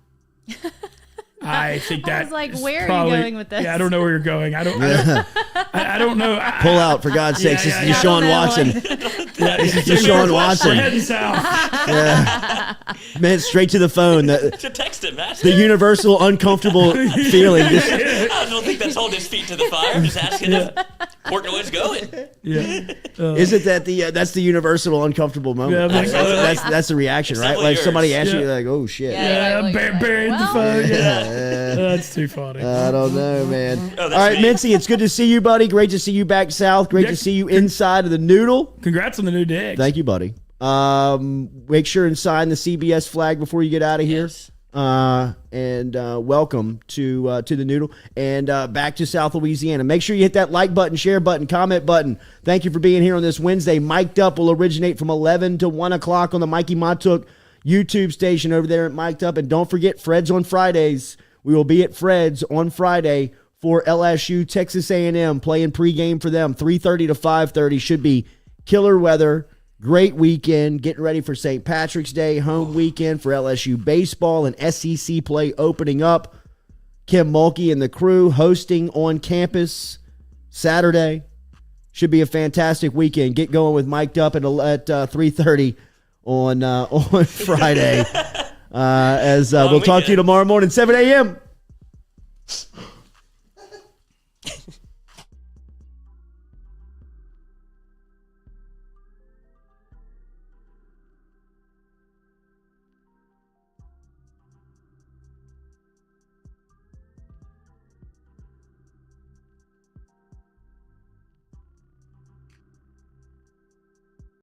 I think that. I was like, where are you going with this? Yeah, I don't know where you're going. I don't know. Pull out, for God's sakes. This is Deshaun Watson. This is Deshaun Watson. We're heading south. Yeah. Man, straight to the phone. To text him, man. The universal uncomfortable feeling. I don't think that's holding his feet to the fire. I'm just asking if Portnoy's going. Yeah. Isn't that that's the universal uncomfortable moment? Yeah, that's the reaction, right? Like somebody asks you, like, oh shit. Buried the phone. That's too funny. I don't know, man. All right, Mincy, it's good to see you, buddy. Great to see you back south. Great to see you inside of the Noodle. Congrats on the new dig. Thank you, buddy. Make sure and sign the CBS flag before you get out of here. Yes. And welcome to the Noodle and back to South Louisiana. Make sure you hit that like button, share button, comment button. Thank you for being here on this Wednesday. Mic'd Up will originate from 11 to 1 o'clock on the Mikey Matuk YouTube station over there at Mic'd Up. And don't forget, Fred's on Fridays. We will be at Fred's on Friday for LSU Texas A&M, playing pregame for them, 3:30 to 5:30. Should be killer weather. Great weekend. Getting ready for St. Patrick's Day, home weekend for LSU baseball and SEC play opening up. Kim Mulkey and the crew hosting on campus Saturday. Should be a fantastic weekend. Get going with Mic'd Up at 3:30 on Friday. We'll talk to you tomorrow morning, 7 a.m.